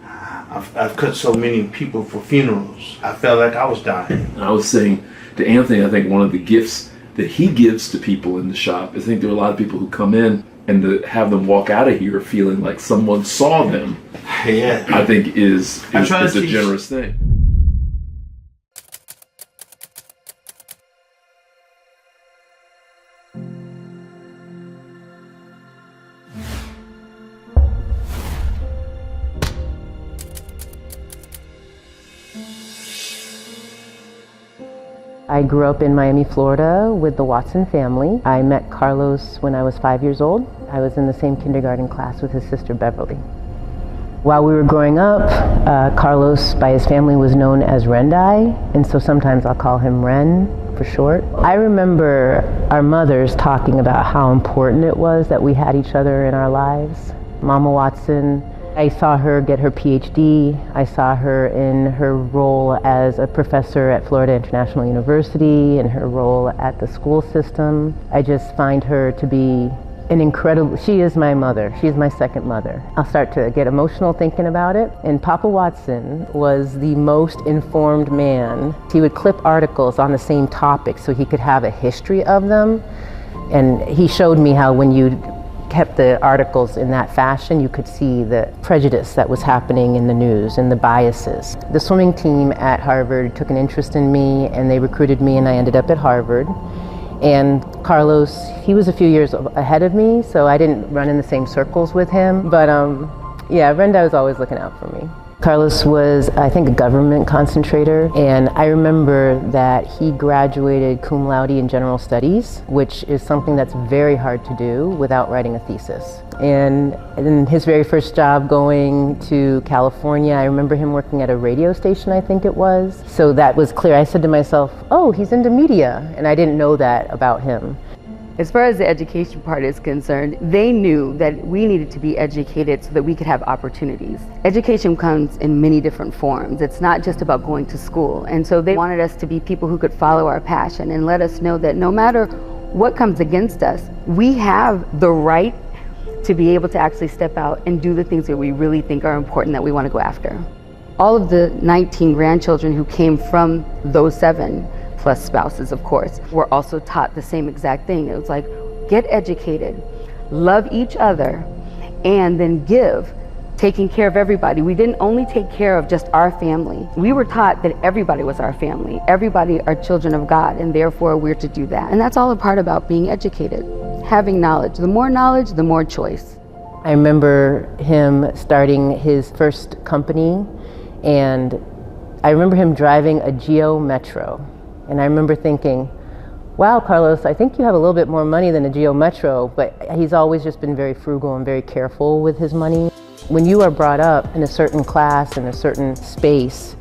I've cut so many people for funerals. I felt like I was dying. And I was saying to Anthony, I think one of the gifts that he gives to people in the shop, I think there are a lot of people who come in and to have them walk out of here feeling like someone saw them, I think is a generous thing. I grew up in Miami, Florida with the Watson family. I met Carlos when I was 5 years old. I was in the same kindergarten class with his sister Beverly. While we were growing up, Carlos by his family was known as Rendai, and so sometimes I'll call him Ren for short. I remember our mothers talking about how important it was that we had each other in our lives. Mama Watson I saw her get her PhD. I saw her in her role as a professor at Florida International University and her role at the school system. I just find her to be an incredible, she is my mother. She is my second mother. I'll start to get emotional thinking about it. And Papa Watson was the most informed man. He would clip articles on the same topic so he could have a history of them. And he showed me how when you kept the articles in that fashion, you could see the prejudice that was happening in the news and the biases. The swimming team at Harvard took an interest in me and they recruited me and I ended up at Harvard. And Carlos, he was a few years ahead of me, so I didn't run in the same circles with him. But yeah, Brenda was always looking out for me. Carlos was, I think, a government concentrator, and I remember that he graduated cum laude in general studies, which is something that's very hard to do without writing a thesis. And in his very first job going to California, I remember him working at a radio station, I think it was. So that was clear. I said to myself, oh, he's into media, and I didn't know that about him. As far as the education part is concerned, they knew that we needed to be educated so that we could have opportunities. Education comes in many different forms. It's not just about going to school. And so they wanted us to be people who could follow our passion and let us know that no matter what comes against us, we have the right to be able to actually step out and do the things that we really think are important that we want to go after. All of the 19 grandchildren who came from those 7, plus spouses, of course, were also taught the same exact thing. It was like, get educated, love each other, and then give, taking care of everybody. We didn't only take care of just our family. We were taught that everybody was our family. Everybody are children of God, and therefore we're to do that. And that's all a part about being educated, having knowledge. The more knowledge, the more choice. I remember him starting his first company, and I remember him driving a Geo Metro. And I remember thinking, wow, Carlos, I think you have a little bit more money than a Geo Metro, but he's always just been very frugal and very careful with his money. When you are brought up in a certain class, in a certain space,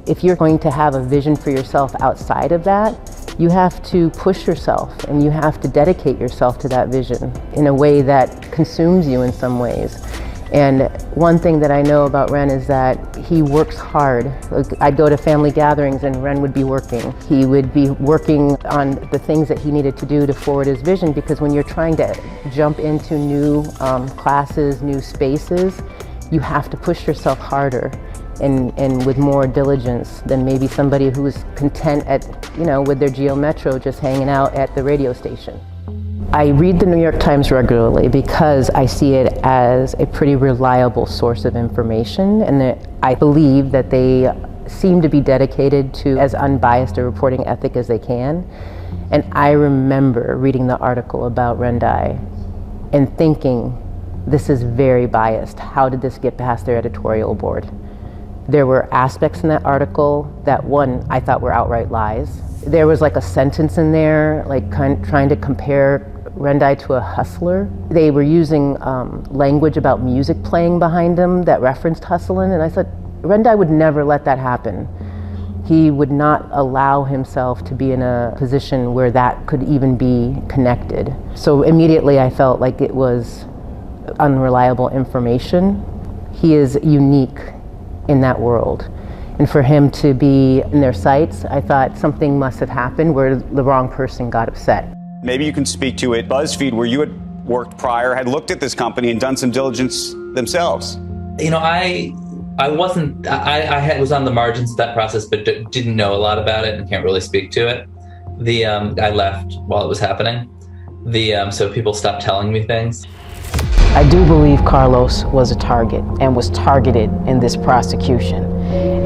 if you're going to have a vision for yourself outside of that, you have to push yourself and you have to dedicate yourself to that vision in a way that consumes you in some ways. And one thing that I know about Ren is that he works hard. Like, I'd go to family gatherings and Ren would be working. He would be working on the things that he needed to do to forward his vision, because when you're trying to jump into new classes, new spaces, you have to push yourself harder and with more diligence than maybe somebody who's content at, with their Geo Metro just hanging out at the radio station. I read the New York Times regularly because I see it as a pretty reliable source of information, and I believe that they seem to be dedicated to as unbiased a reporting ethic as they can. And I remember reading the article about Rendai and thinking, this is very biased. How did this get past their editorial board? There were aspects in that article that, one, I thought were outright lies. There was like a sentence in there, like trying to compare Rendai to a hustler. They were using language about music playing behind him that referenced hustling, and I said, Rendai would never let that happen. He would not allow himself to be in a position where that could even be connected. So immediately I felt like it was unreliable information. He is unique in that world. And for him to be in their sights, I thought something must have happened where the wrong person got upset. Maybe you can speak to it. BuzzFeed, where you had worked prior, had looked at this company and done some diligence themselves. I was on the margins of that process, but didn't know a lot about it and can't really speak to it. I left while it was happening. So people stopped telling me things. I do believe Carlos was a target and was targeted in this prosecution.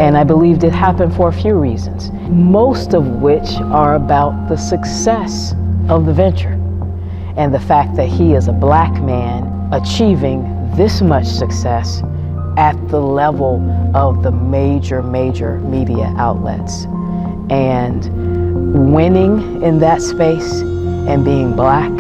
And I believed it happened for a few reasons, most of which are about the success of the venture and the fact that he is a black man achieving this much success at the level of the major media outlets. And winning in that space and being black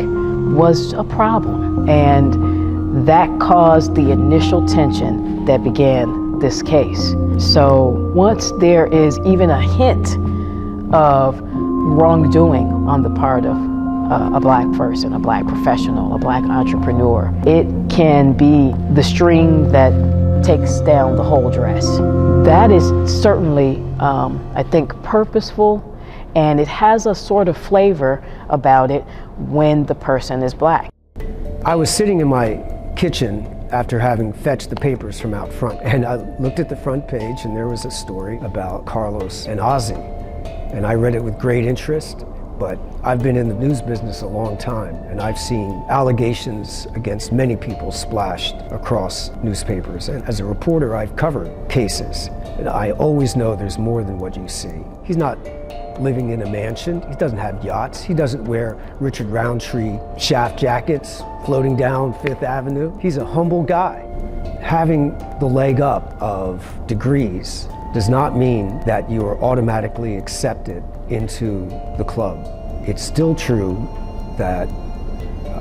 was a problem. And that caused the initial tension that began this case. So once there is even a hint of wrongdoing on the part of a black person, a black professional, a black entrepreneur, it can be the string that takes down the whole dress. That is certainly, I think, purposeful, and it has a sort of flavor about it when the person is black. I was sitting in my kitchen after having fetched the papers from out front, and I looked at the front page, and there was a story about Carlos and Ozzy, and I read it with great interest. But I've been in the news business a long time, and I've seen allegations against many people splashed across newspapers. And as a reporter, I've covered cases, and I always know there's more than what you see. He's not living in a mansion. He doesn't have yachts. He doesn't wear Richard Roundtree shaft jackets floating down Fifth Avenue. He's a humble guy. Having the leg up of degrees does not mean that you are automatically accepted into the club. It's still true that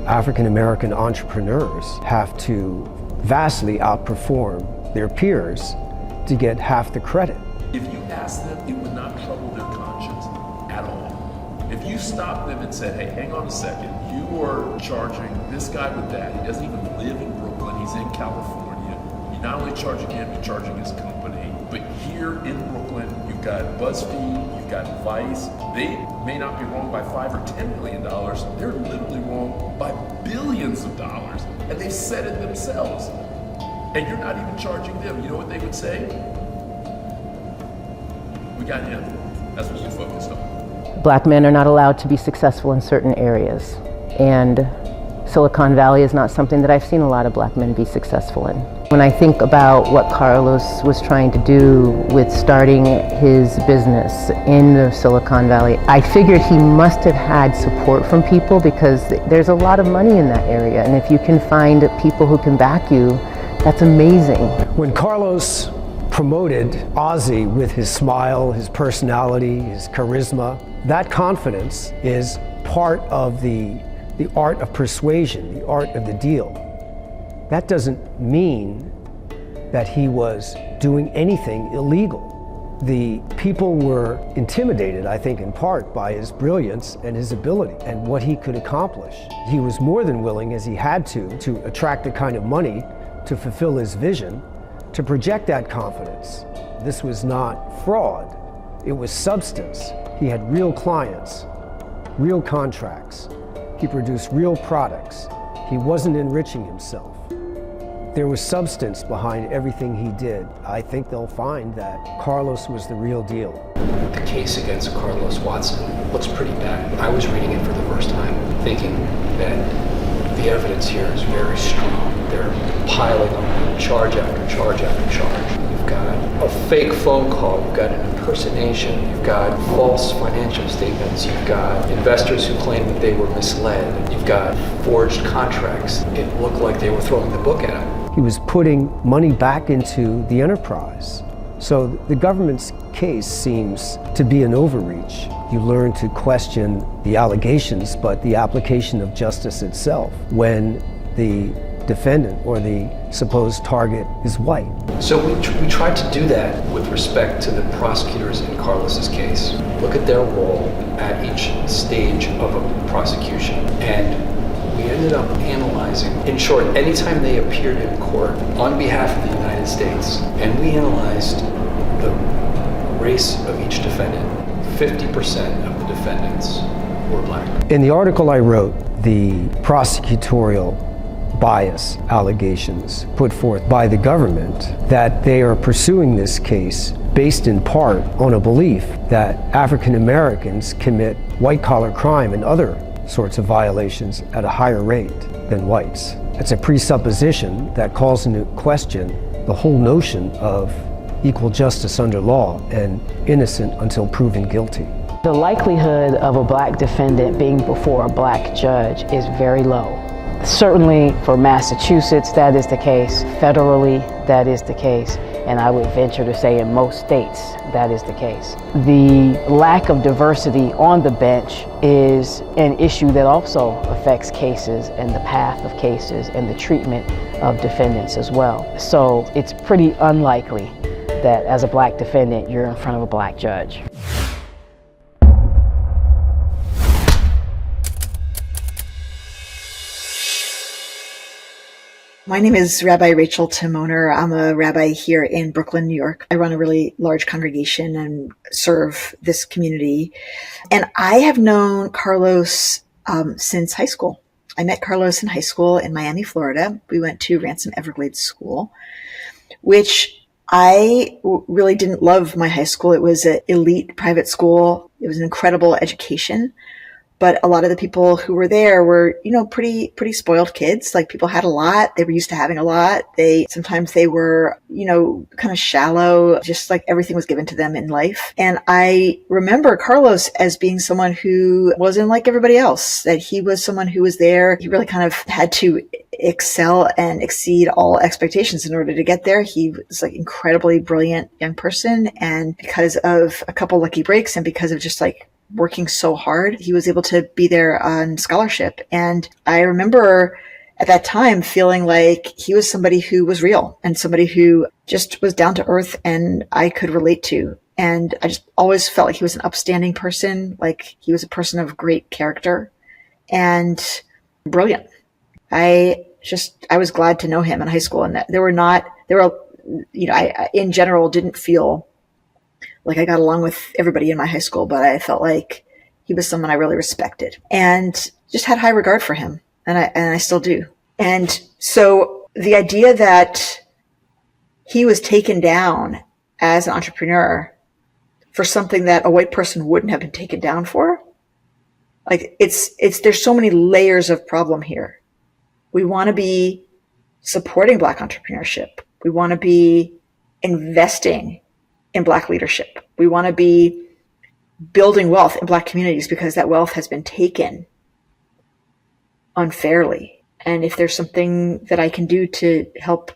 African American entrepreneurs have to vastly outperform their peers to get half the credit. If you ask them, it would not trouble their conscience at all. If you stop them and said, hey, hang on a second, you are charging this guy with that. He doesn't even live in Brooklyn, he's in California. You're not only charging him, you're charging his company. But here in Brooklyn, you've got BuzzFeed, you've got Vice. They may not be wrong by $5 or $10 million. They're literally wrong by billions of dollars. And they've said it themselves. And you're not even charging them. You know what they would say? We got him. That's what you focused on. Black men are not allowed to be successful in certain areas. And Silicon Valley is not something that I've seen a lot of black men be successful in. When I think about what Carlos was trying to do with starting his business in the Silicon Valley, I figured he must have had support from people because there's a lot of money in that area. And if you can find people who can back you, that's amazing. When Carlos promoted Ozzy with his smile, his personality, his charisma, that confidence is part of the art of persuasion, the art of the deal. That doesn't mean that he was doing anything illegal. The people were intimidated, I think, in part by his brilliance and his ability and what he could accomplish. He was more than willing, as he had to attract the kind of money to fulfill his vision, to project that confidence. This was not fraud, it was substance. He had real clients, real contracts. He produced real products. He wasn't enriching himself. There was substance behind everything he did. I think they'll find that Carlos was the real deal. The case against Carlos Watson looks pretty bad. I was reading it for the first time, thinking that the evidence here is very strong. They're piling on charge after charge after charge. You've got a fake phone call, you've got an impersonation, you've got false financial statements, you've got investors who claim that they were misled, you've got forged contracts. It looked like they were throwing the book at him. He was putting money back into the enterprise. So the government's case seems to be an overreach. You learn to question the allegations, but the application of justice itself when the defendant or the supposed target is white. So we tried to do that with respect to the prosecutors in Carlos's case. Look at their role at each stage of a prosecution. And we ended up analyzing, in short, anytime they appeared in court on behalf of the United States, and we analyzed the race of each defendant. 50% of the defendants were black. In the article I wrote, the prosecutorial bias allegations put forth by the government that they are pursuing this case based in part on a belief that African Americans commit white-collar crime and other sorts of violations at a higher rate than whites. It's a presupposition that calls into question the whole notion of equal justice under law and innocent until proven guilty. The likelihood of a black defendant being before a black judge is very low. Certainly for Massachusetts, that is the case. Federally, that is the case. And I would venture to say in most states, that is the case. The lack of diversity on the bench is an issue that also affects cases and the path of cases and the treatment of defendants as well. So it's pretty unlikely that as a black defendant, you're in front of a black judge. My name is Rabbi Rachel Timoner. I'm a rabbi here in Brooklyn, New York. I run a really large congregation and serve this community. And I have known Carlos since high school. I met Carlos in high school in Miami, Florida. We went to Ransom Everglades School, which I really didn't love my high school. It was an elite private school. It was an incredible education. But a lot of the people who were there were, pretty spoiled kids. Like, people had a lot. They were used to having a lot. Sometimes they were, kind of shallow, just like everything was given to them in life. And I remember Carlos as being someone who wasn't like everybody else, that he was someone who was there. He really kind of had to excel and exceed all expectations in order to get there. He was like incredibly brilliant young person. And because of a couple lucky breaks and because of just like working so hard, he was able to be there on scholarship. And I remember at that time feeling like he was somebody who was real and somebody who just was down to earth and I could relate to. And I just always felt like he was an upstanding person, like he was a person of great character and brilliant. I was glad to know him in high school, and that I in general didn't feel like I got along with everybody in my high school, but I felt like he was someone I really respected and just had high regard for him. And I still do. And so the idea that he was taken down as an entrepreneur for something that a white person wouldn't have been taken down for, like there's so many layers of problem here. We want to be supporting Black entrepreneurship. We want to be investing in Black leadership. We want to be building wealth in Black communities because that wealth has been taken unfairly. And if there's something that I can do to help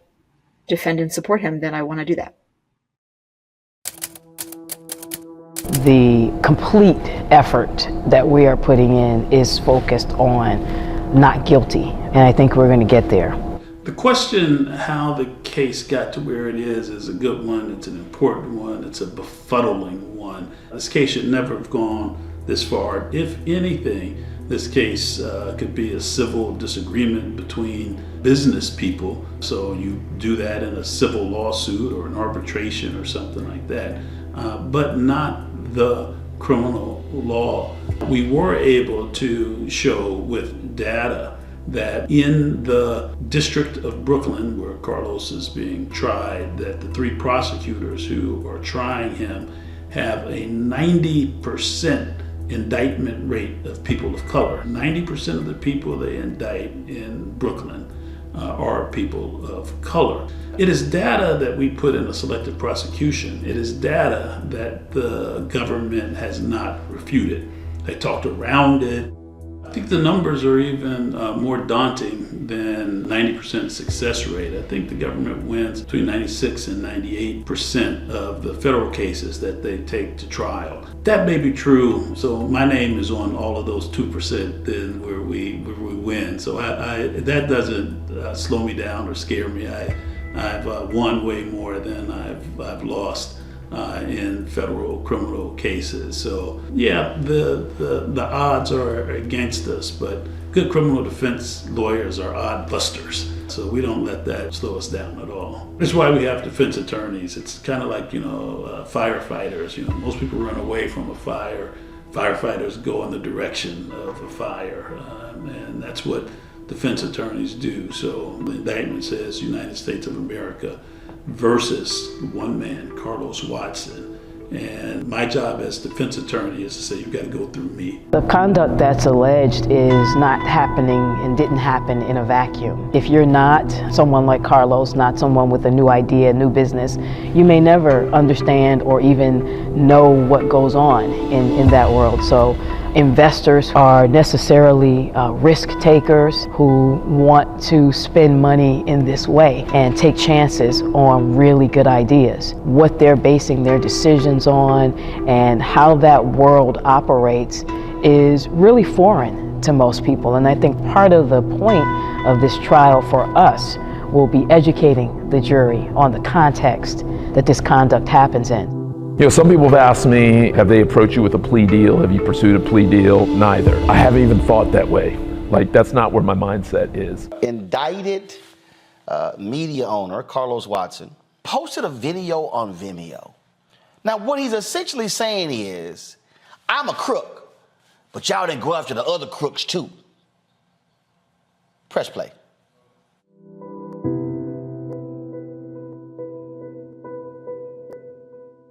defend and support him, then I want to do that. The complete effort that we are putting in is focused on not guilty, and I think we're going to get there. The question how the case got to where it is a good one. It's an important one. It's a befuddling one. This case should never have gone this far. If anything, this case could be a civil disagreement between business people. So you do that in a civil lawsuit or an arbitration or something like that, but not the criminal law. We were able to show with data that in the District of Brooklyn, where Carlos is being tried, that the 3 prosecutors who are trying him have a 90% indictment rate of people of color. 90% of the people they indict in Brooklyn are people of color. It is data that we put in a selective prosecution. It is data that the government has not refuted. They talked around it. I think the numbers are even more daunting than 90% success rate. I think the government wins between 96 and 98% of the federal cases that they take to trial. That may be true, so my name is on all of those 2% then where we win. So that doesn't slow me down or scare me. I've won way more than I've lost in federal criminal cases. So yeah, the odds are against us, but good criminal defense lawyers are odd busters. So we don't let that slow us down at all. That's why we have defense attorneys. It's kind of like, firefighters. Most people run away from a fire. Firefighters go in the direction of a fire, and that's what defense attorneys do. So the indictment says United States of America versus one man, Carlos Watson. And my job as defense attorney is to say, you've got to go through me. The conduct that's alleged is not happening and didn't happen in a vacuum. If you're not someone like Carlos, not someone with a new idea, new business, you may never understand or even know what goes on in that world. So investors are necessarily risk takers who want to spend money in this way and take chances on really good ideas. What they're basing their decisions on and how that world operates is really foreign to most people. And I think part of the point of this trial for us will be educating the jury on the context that this conduct happens in. Some people have asked me, have they approached you with a plea deal? Have you pursued a plea deal? Neither. I haven't even thought that way. Like, that's not where my mindset is. Indicted media owner, Carlos Watson, posted a video on Vimeo. Now, what he's essentially saying is, I'm a crook, but y'all didn't go after the other crooks too. Press play.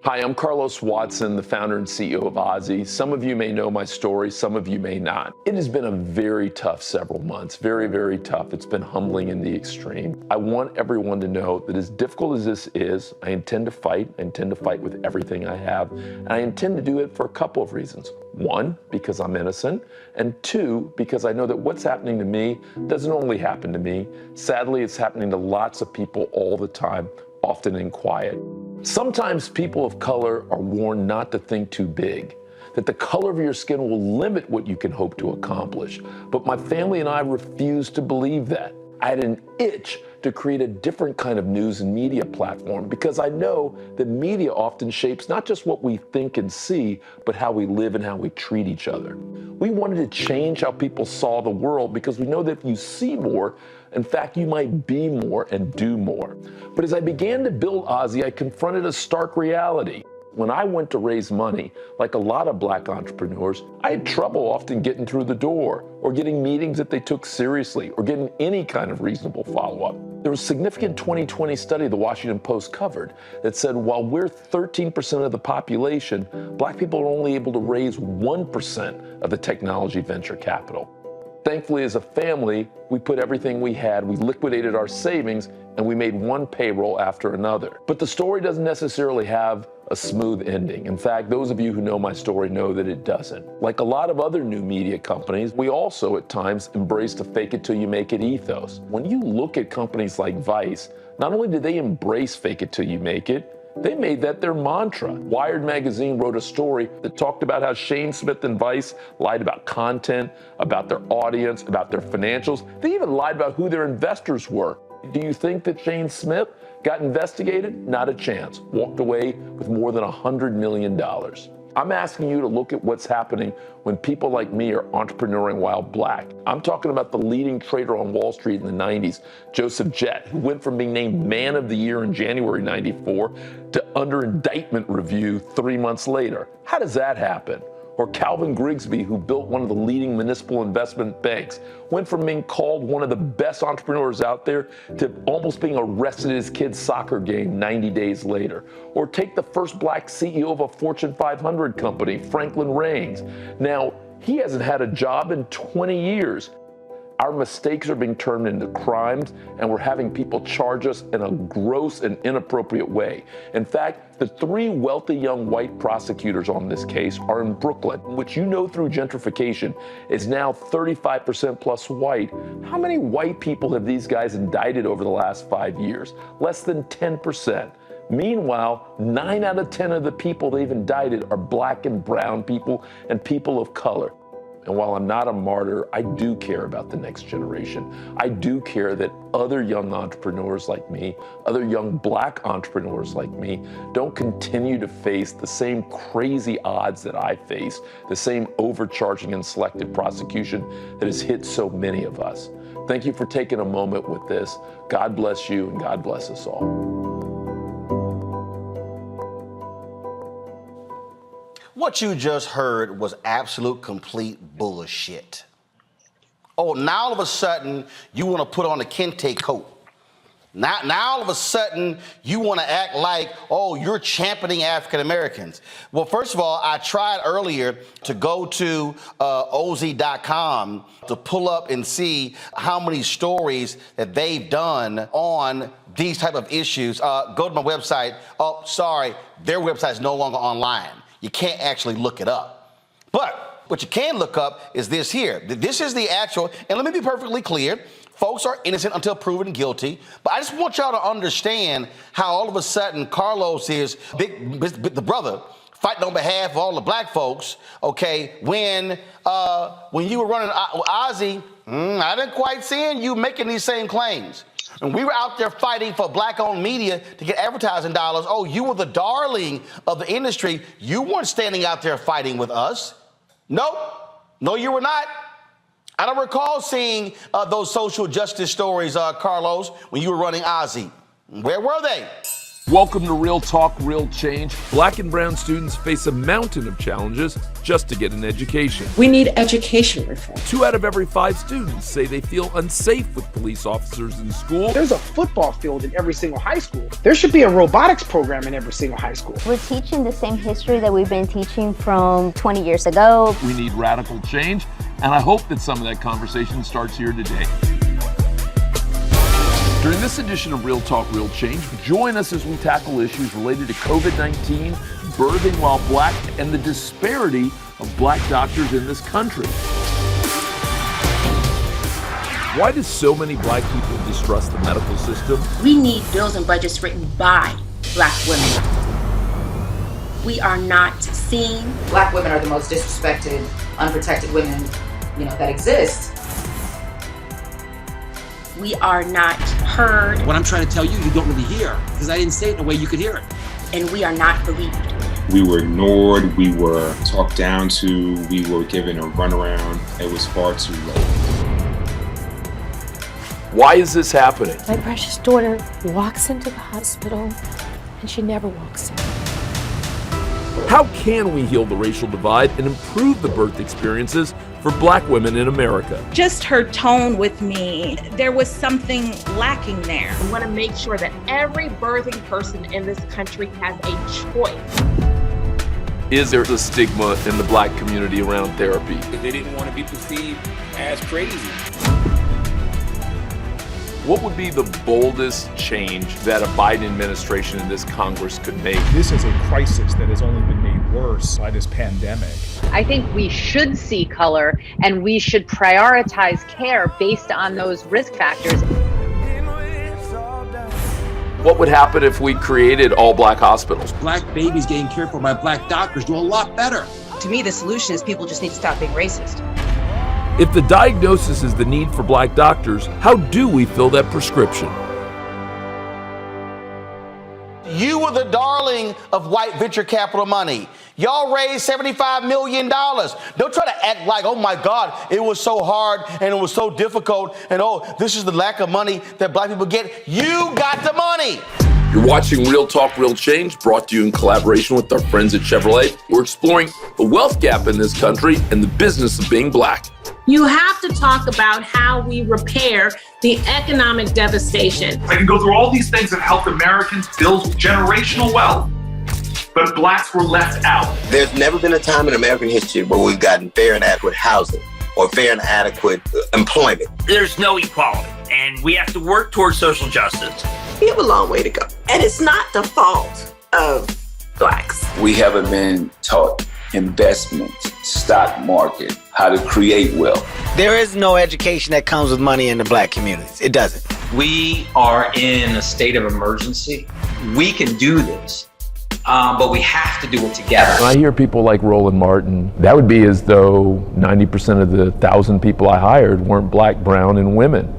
Hi, I'm Carlos Watson, the founder and CEO of Ozzy. Some of you may know my story, some of you may not. It has been a very tough several months, very, very tough. It's been humbling in the extreme. I want everyone to know that as difficult as this is, I intend to fight. I intend to fight with everything I have. And I intend to do it for a couple of reasons. One, because I'm innocent. And two, because I know that what's happening to me doesn't only happen to me. Sadly, it's happening to lots of people all the time, often in quiet. Sometimes people of color are warned not to think too big, that the color of your skin will limit what you can hope to accomplish. But my family and I refuse to believe that. I had an itch to create a different kind of news and media platform because I know that media often shapes not just what we think and see, but how we live and how we treat each other. We wanted to change how people saw the world because we know that if you see more, in fact, you might be more and do more. But as I began to build Ozzy, I confronted a stark reality. When I went to raise money, like a lot of black entrepreneurs, I had trouble often getting through the door or getting meetings that they took seriously or getting any kind of reasonable follow-up. There was a significant 2020 study the Washington Post covered that said while we're 13% of the population, black people are only able to raise 1% of the technology venture capital. Thankfully, as a family, we put everything we had, we liquidated our savings, and we made one payroll after another. But the story doesn't necessarily have a smooth ending. In fact, those of you who know my story know that it doesn't. Like a lot of other new media companies, we also at times embrace the fake it till you make it ethos. When you look at companies like Vice, not only did they embrace fake it till you make it, they made that their mantra. Wired magazine wrote a story that talked about how Shane Smith and Vice lied about content, about their audience, about their financials. They even lied about who their investors were. Do you think that Shane Smith got investigated? Not a chance. Walked away with more than $100 million. I'm asking you to look at what's happening when people like me are entrepreneuring while black. I'm talking about the leading trader on Wall Street in the 90s, Joseph Jett, who went from being named Man of the Year in January 94 to under indictment review 3 months later. How does that happen? Or Calvin Grigsby, who built one of the leading municipal investment banks, went from being called one of the best entrepreneurs out there to almost being arrested at his kid's soccer game 90 days later. Or take the first black CEO of a Fortune 500 company, Franklin Raines. Now, he hasn't had a job in 20 years. Our mistakes are being turned into crimes, and we're having people charge us in a gross and inappropriate way. In fact, the 3 wealthy young white prosecutors on this case are in Brooklyn, which you know through gentrification is now 35% plus white. How many white people have these guys indicted over the last 5 years? Less than 10%. Meanwhile, 9 out of 10 of the people they've indicted are black and brown people and people of color. And while I'm not a martyr, I do care about the next generation. I do care that other young entrepreneurs like me, other young black entrepreneurs like me, don't continue to face the same crazy odds that I face, the same overcharging and selective prosecution that has hit so many of us. Thank you for taking a moment with this. God bless you and God bless us all. What you just heard was absolute complete bullshit. Oh, now all of a sudden you want to put on a kente coat. Now all of a sudden you want to act like, oh, you're championing African Americans. Well, first of all, I tried earlier to go to oz.com to pull up and see how many stories that they've done on these type of issues. Go to my website. Oh, sorry, their website's no longer online. You can't actually look it up. But what you can look up is this here. This is the actual, and let me be perfectly clear, folks are innocent until proven guilty. But I just want y'all to understand how all of a sudden Carlos is the brother fighting on behalf of all the black folks, okay, when you were running Ozzy, I didn't quite see you making these same claims. And we were out there fighting for black-owned media to get advertising dollars. Oh, you were the darling of the industry. You weren't standing out there fighting with us. Nope. No, you were not. I don't recall seeing those social justice stories, Carlos, when you were running Ozzy. Where were they? Welcome to Real Talk, Real Change. Black and brown students face a mountain of challenges just to get an education. We need education reform. 2 out of every 5 students say they feel unsafe with police officers in school. There's a football field in every single high school. There should be a robotics program in every single high school. We're teaching the same history that we've been teaching from 20 years ago. We need radical change, and I hope that some of that conversation starts here today. During this edition of Real Talk, Real Change, join us as we tackle issues related to COVID-19, birthing while black, and the disparity of black doctors in this country. Why do so many black people distrust the medical system? We need bills and budgets written by black women. We are not seen. Black women are the most disrespected, unprotected women, that exist. We are not heard. What I'm trying to tell you, you don't really hear, because I didn't say it in a way you could hear it. And we are not believed. We were ignored, we were talked down to, we were given a runaround. It was far too late. Why is this happening? My precious daughter walks into the hospital and she never walks out. How can we heal the racial divide and improve the birth experiences for black women in America? Just her tone with me, there was something lacking there. We want to make sure that every birthing person in this country has a choice. Is there a stigma in the black community around therapy? They didn't want to be perceived as crazy. What would be the boldest change that a Biden administration and this Congress could make? This is a crisis that has only been made worse by this pandemic. I think we should see color and we should prioritize care based on those risk factors. What would happen if we created all black hospitals? Black babies getting cared for by black doctors do a lot better. To me, the solution is people just need to stop being racist. If the diagnosis is the need for black doctors, how do we fill that prescription? You were the darling of white venture capital money. Y'all raised $75 million. Don't try to act like, oh my God, it was so hard and it was so difficult and oh, this is the lack of money that black people get. You got the money. You're watching Real Talk, Real Change, brought to you in collaboration with our friends at Chevrolet. We're exploring the wealth gap in this country and the business of being black. You have to talk about how we repair the economic devastation. I can go through all these things that helped Americans build generational wealth, but blacks were left out. There's never been a time in American history where we've gotten fair and adequate housing or fair and adequate employment. There's no equality, and we have to work towards social justice. We have a long way to go, and it's not the fault of blacks. We haven't been taught investments, stock market, how to create wealth. There is no education that comes with money in the black communities. It doesn't. We are in a state of emergency. We can do this, but we have to do it together. When I hear people like Roland Martin, that would be as though 90% of the 1,000 people I hired weren't black, brown, and women.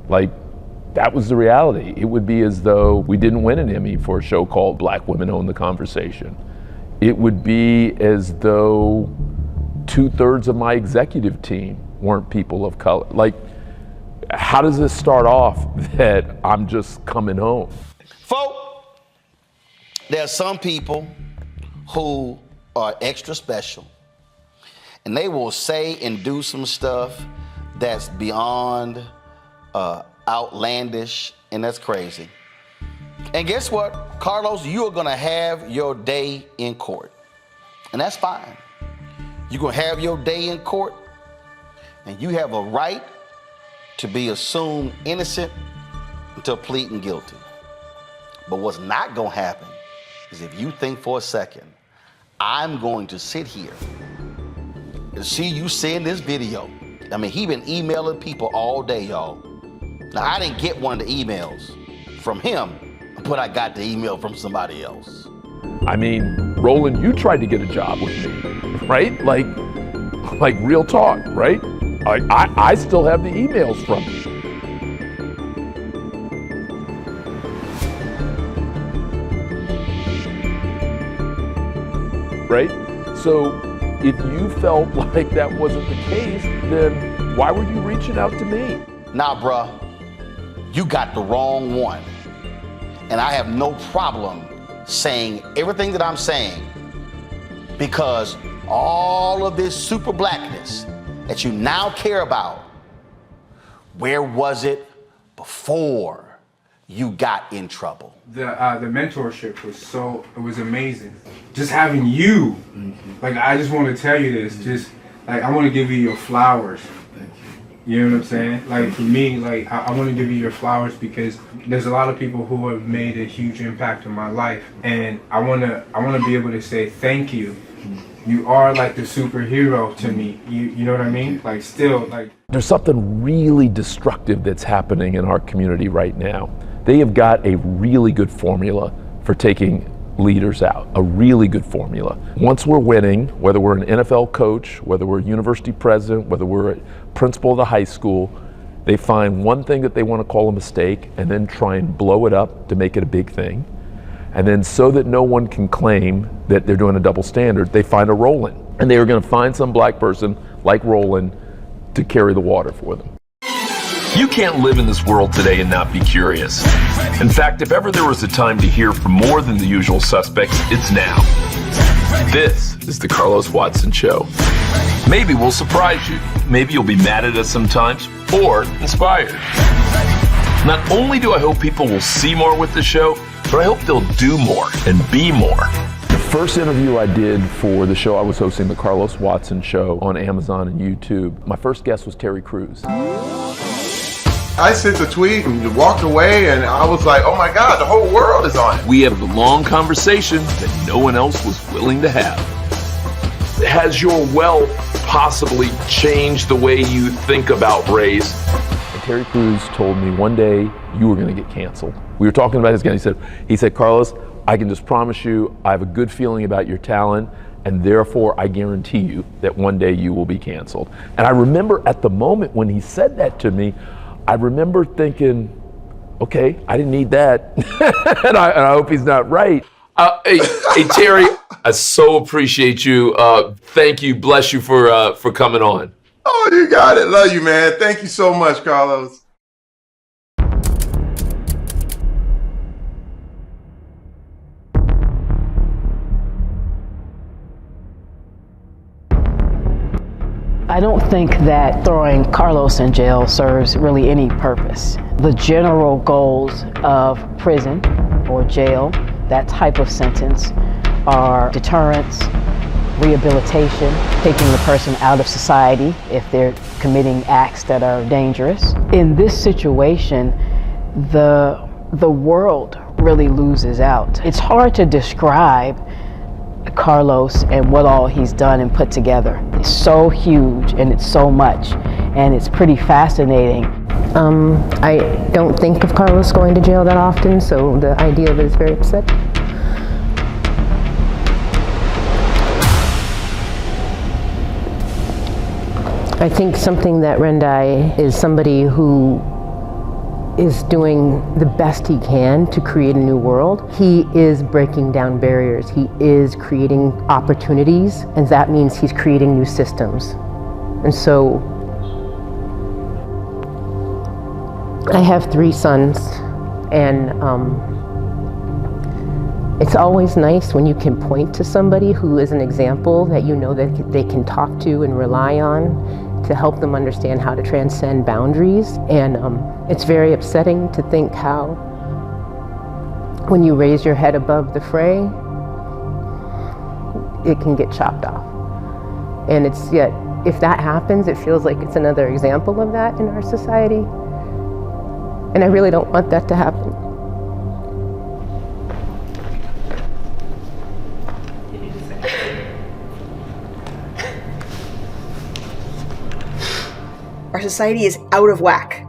Like, that was the reality. It would be as though we didn't win an Emmy for a show called Black Women Own the Conversation. It would be as though 2/3 of my executive team weren't people of color. Like, how does this start off that I'm just coming home? Folk, there are some people who are extra special, and they will say and do some stuff that's beyond outlandish, and that's crazy. And guess what, Carlos, you are gonna have your day in court, and that's fine. You're gonna have your day in court, and you have a right to be assumed innocent until pleading guilty. But what's not gonna happen is if you think for a second, I'm going to sit here and see you send this video. I mean, he been emailing people all day, y'all. Now, I didn't get one of the emails from him, but I got the email from somebody else. I mean, Roland, you tried to get a job with me, right? Like real talk, right? I still have the emails from you. Right? So if you felt like that wasn't the case, then Why were you reaching out to me? Nah, bruh, you got the wrong one. And I have no problem saying everything that I'm saying, because all of this super blackness that you now care about, where was it before you got in trouble? The mentorship was amazing. Just having you, like, I just want to tell you this, just like, I want to give you your flowers. You know what I'm saying? Like, for me, like, I want to give you your flowers because there's a lot of people who have made a huge impact in my life, and I want to be able to say thank you. You are like the superhero to me. You know what I mean? Like, still, like, there's something really destructive that's happening in our community right now. They have got a really good formula for taking leaders out, a really good formula. Once we're winning, whether we're an NFL coach, whether we're a university president, whether we're a principal of the high school, they find one thing that they want to call a mistake and then try and blow it up to make it a big thing. And then so that no one can claim that they're doing a double standard, they find a Roland. And they are going to find some black person like Roland to carry the water for them. You can't live in this world today and not be curious. In fact, if ever there was a time to hear from more than the usual suspects, it's now. This is the Carlos Watson Show. Maybe we'll surprise you. Maybe you'll be mad at us sometimes, or inspired. Not only do I hope people will see more with the show, but I hope they'll do more and be more. The first interview I did for the show, I was hosting the Carlos Watson Show on Amazon and YouTube. My first guest was Terry Crews. I sent a tweet and walked away, and I was like, oh my God, the whole world is on it. We had a long conversation that no one else was willing to have. Has your wealth possibly changed the way you think about race? And Terry Crews told me one day you were going to get canceled. We were talking about his guy. He said, Carlos, I can just promise you I have a good feeling about your talent, and therefore I guarantee you that one day you will be canceled. And I remember at the moment when he said that to me, I remember thinking, okay, I didn't need that. and I hope he's not right. Hey, Terry, I so appreciate you. Thank you. Bless you for coming on. Oh, you got it. Love you, man. Thank you so much, Carlos. I don't think that throwing Carlos in jail serves really any purpose. The general goals of prison or jail, that type of sentence, are deterrence, rehabilitation, taking the person out of society if they're committing acts that are dangerous. In this situation, the world really loses out. It's hard to describe Carlos and what all he's done and put together. It's so huge and it's so much, and it's pretty fascinating. I don't think of Carlos going to jail that often, so the idea of it is very upsetting. I think something that Rendai is somebody who is doing the best he can to create a new world. He is breaking down barriers. He is creating opportunities, and that means he's creating new systems. And so I have 3 sons, and it's always nice when you can point to somebody who is an example that you know that they can talk to and rely on to help them understand how to transcend boundaries. And it's very upsetting to think how when you raise your head above the fray, it can get chopped off. And it's yet, if that happens, it feels like it's another example of that in our society. And I really don't want that to happen. Our society is out of whack.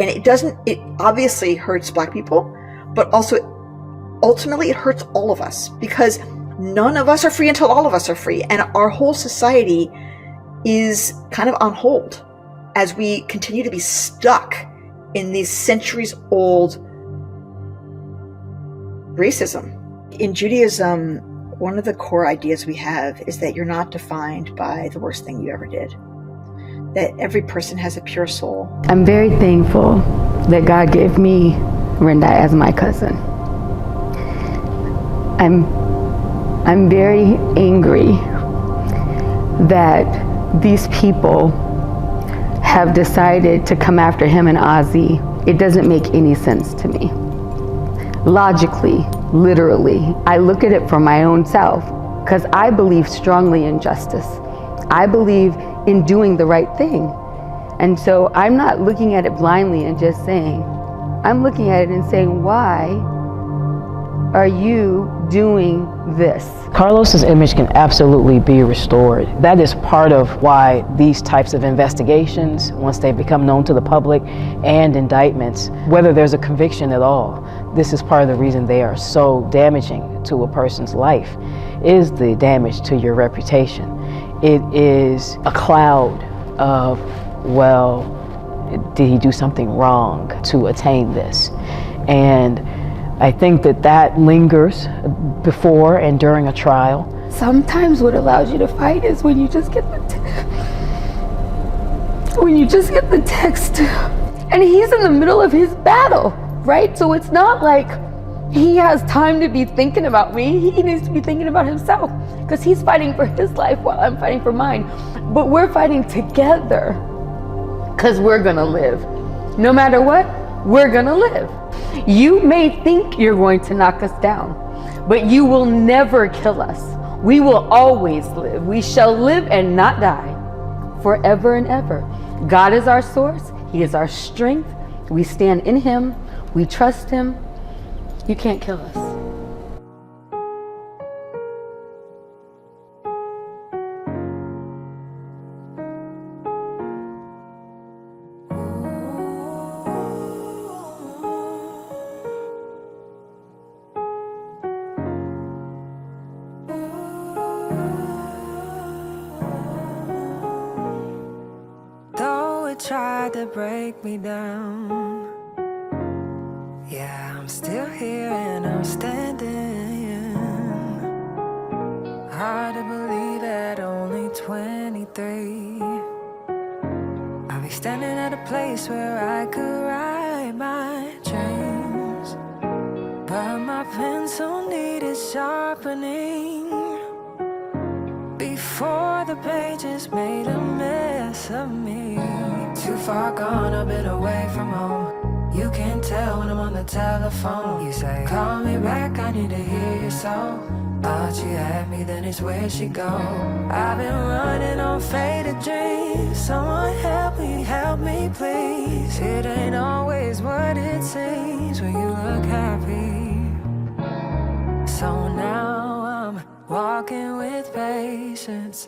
It obviously hurts Black people, but also ultimately it hurts all of us, because none of us are free until all of us are free. And our whole society is kind of on hold as we continue to be stuck in these centuries-old racism. In Judaism, one of the core ideas we have is that you're not defined by the worst thing you ever did. that every person has a pure soul. I'm very thankful that God gave me Renda as my cousin. I'm very angry that these people have decided to come after him and Ozzy. It doesn't make any sense to me. Logically, literally, I look at it for my own self because I believe strongly in justice. I believe in doing the right thing. And so I'm not looking at it blindly and just saying, I'm looking at it and saying, why are you doing this? Carlos's image can absolutely be restored. That is part of why these types of investigations, once they become known to the public, and indictments, whether there's a conviction at all, this is part of the reason they are so damaging to a person's life, is the damage to your reputation. It is a cloud of, well, did he do something wrong to attain this? And I think that lingers before and during a trial. Sometimes what allows you to fight is when you just get the text and he's in the middle of his battle, right? So it's not like he has time to be thinking about me. He needs to be thinking about himself because he's fighting for his life while I'm fighting for mine. But we're fighting together because we're gonna live. No matter what, we're gonna live. You may think you're going to knock us down, but you will never kill us. We will always live. We shall live and not die forever and ever. God is our source. He is our strength. We stand in him. We trust him. You can't kill us. Tried to break me down. Yeah, I'm still here and I'm standing. Hard to believe at only 23 I'll be standing at a place where I could write my dreams, but my pencil needed sharpening before the pages made a mess of me. Too far gone, I've been away from home. You can tell when I'm on the telephone. You say, call me back, I need to hear your soul. Thought she had me, then it's where'd she go? I've been running on faded dreams. Someone help me please. It ain't always what it seems when you look happy. So now I'm walking with patience,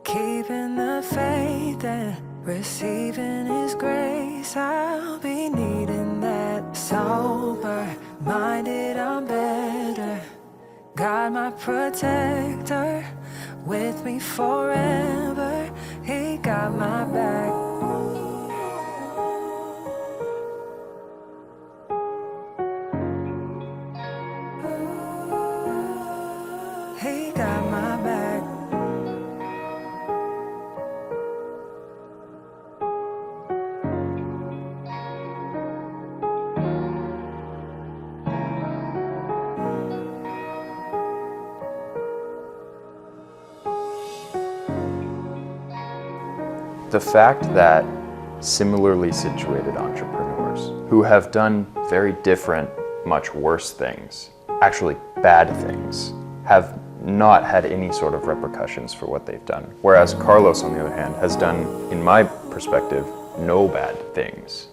keeping the faith and receiving his grace. I'll be needing that. Sober-minded, I'm better. God, my protector, with me forever. He got my back. He got my back. The fact that similarly situated entrepreneurs who have done very different, much worse things, actually bad things, have not had any sort of repercussions for what they've done. Whereas Carlos, on the other hand, has done, in my perspective, no bad things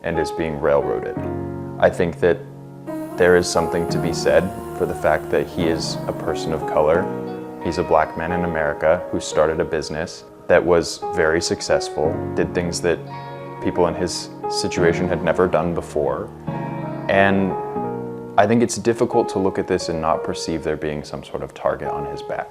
and is being railroaded. I think that there is something to be said for the fact that he is a person of color. He's a black man in America who started a business that was very successful, did things that people in his situation had never done before. And I think it's difficult to look at this and not perceive there being some sort of target on his back.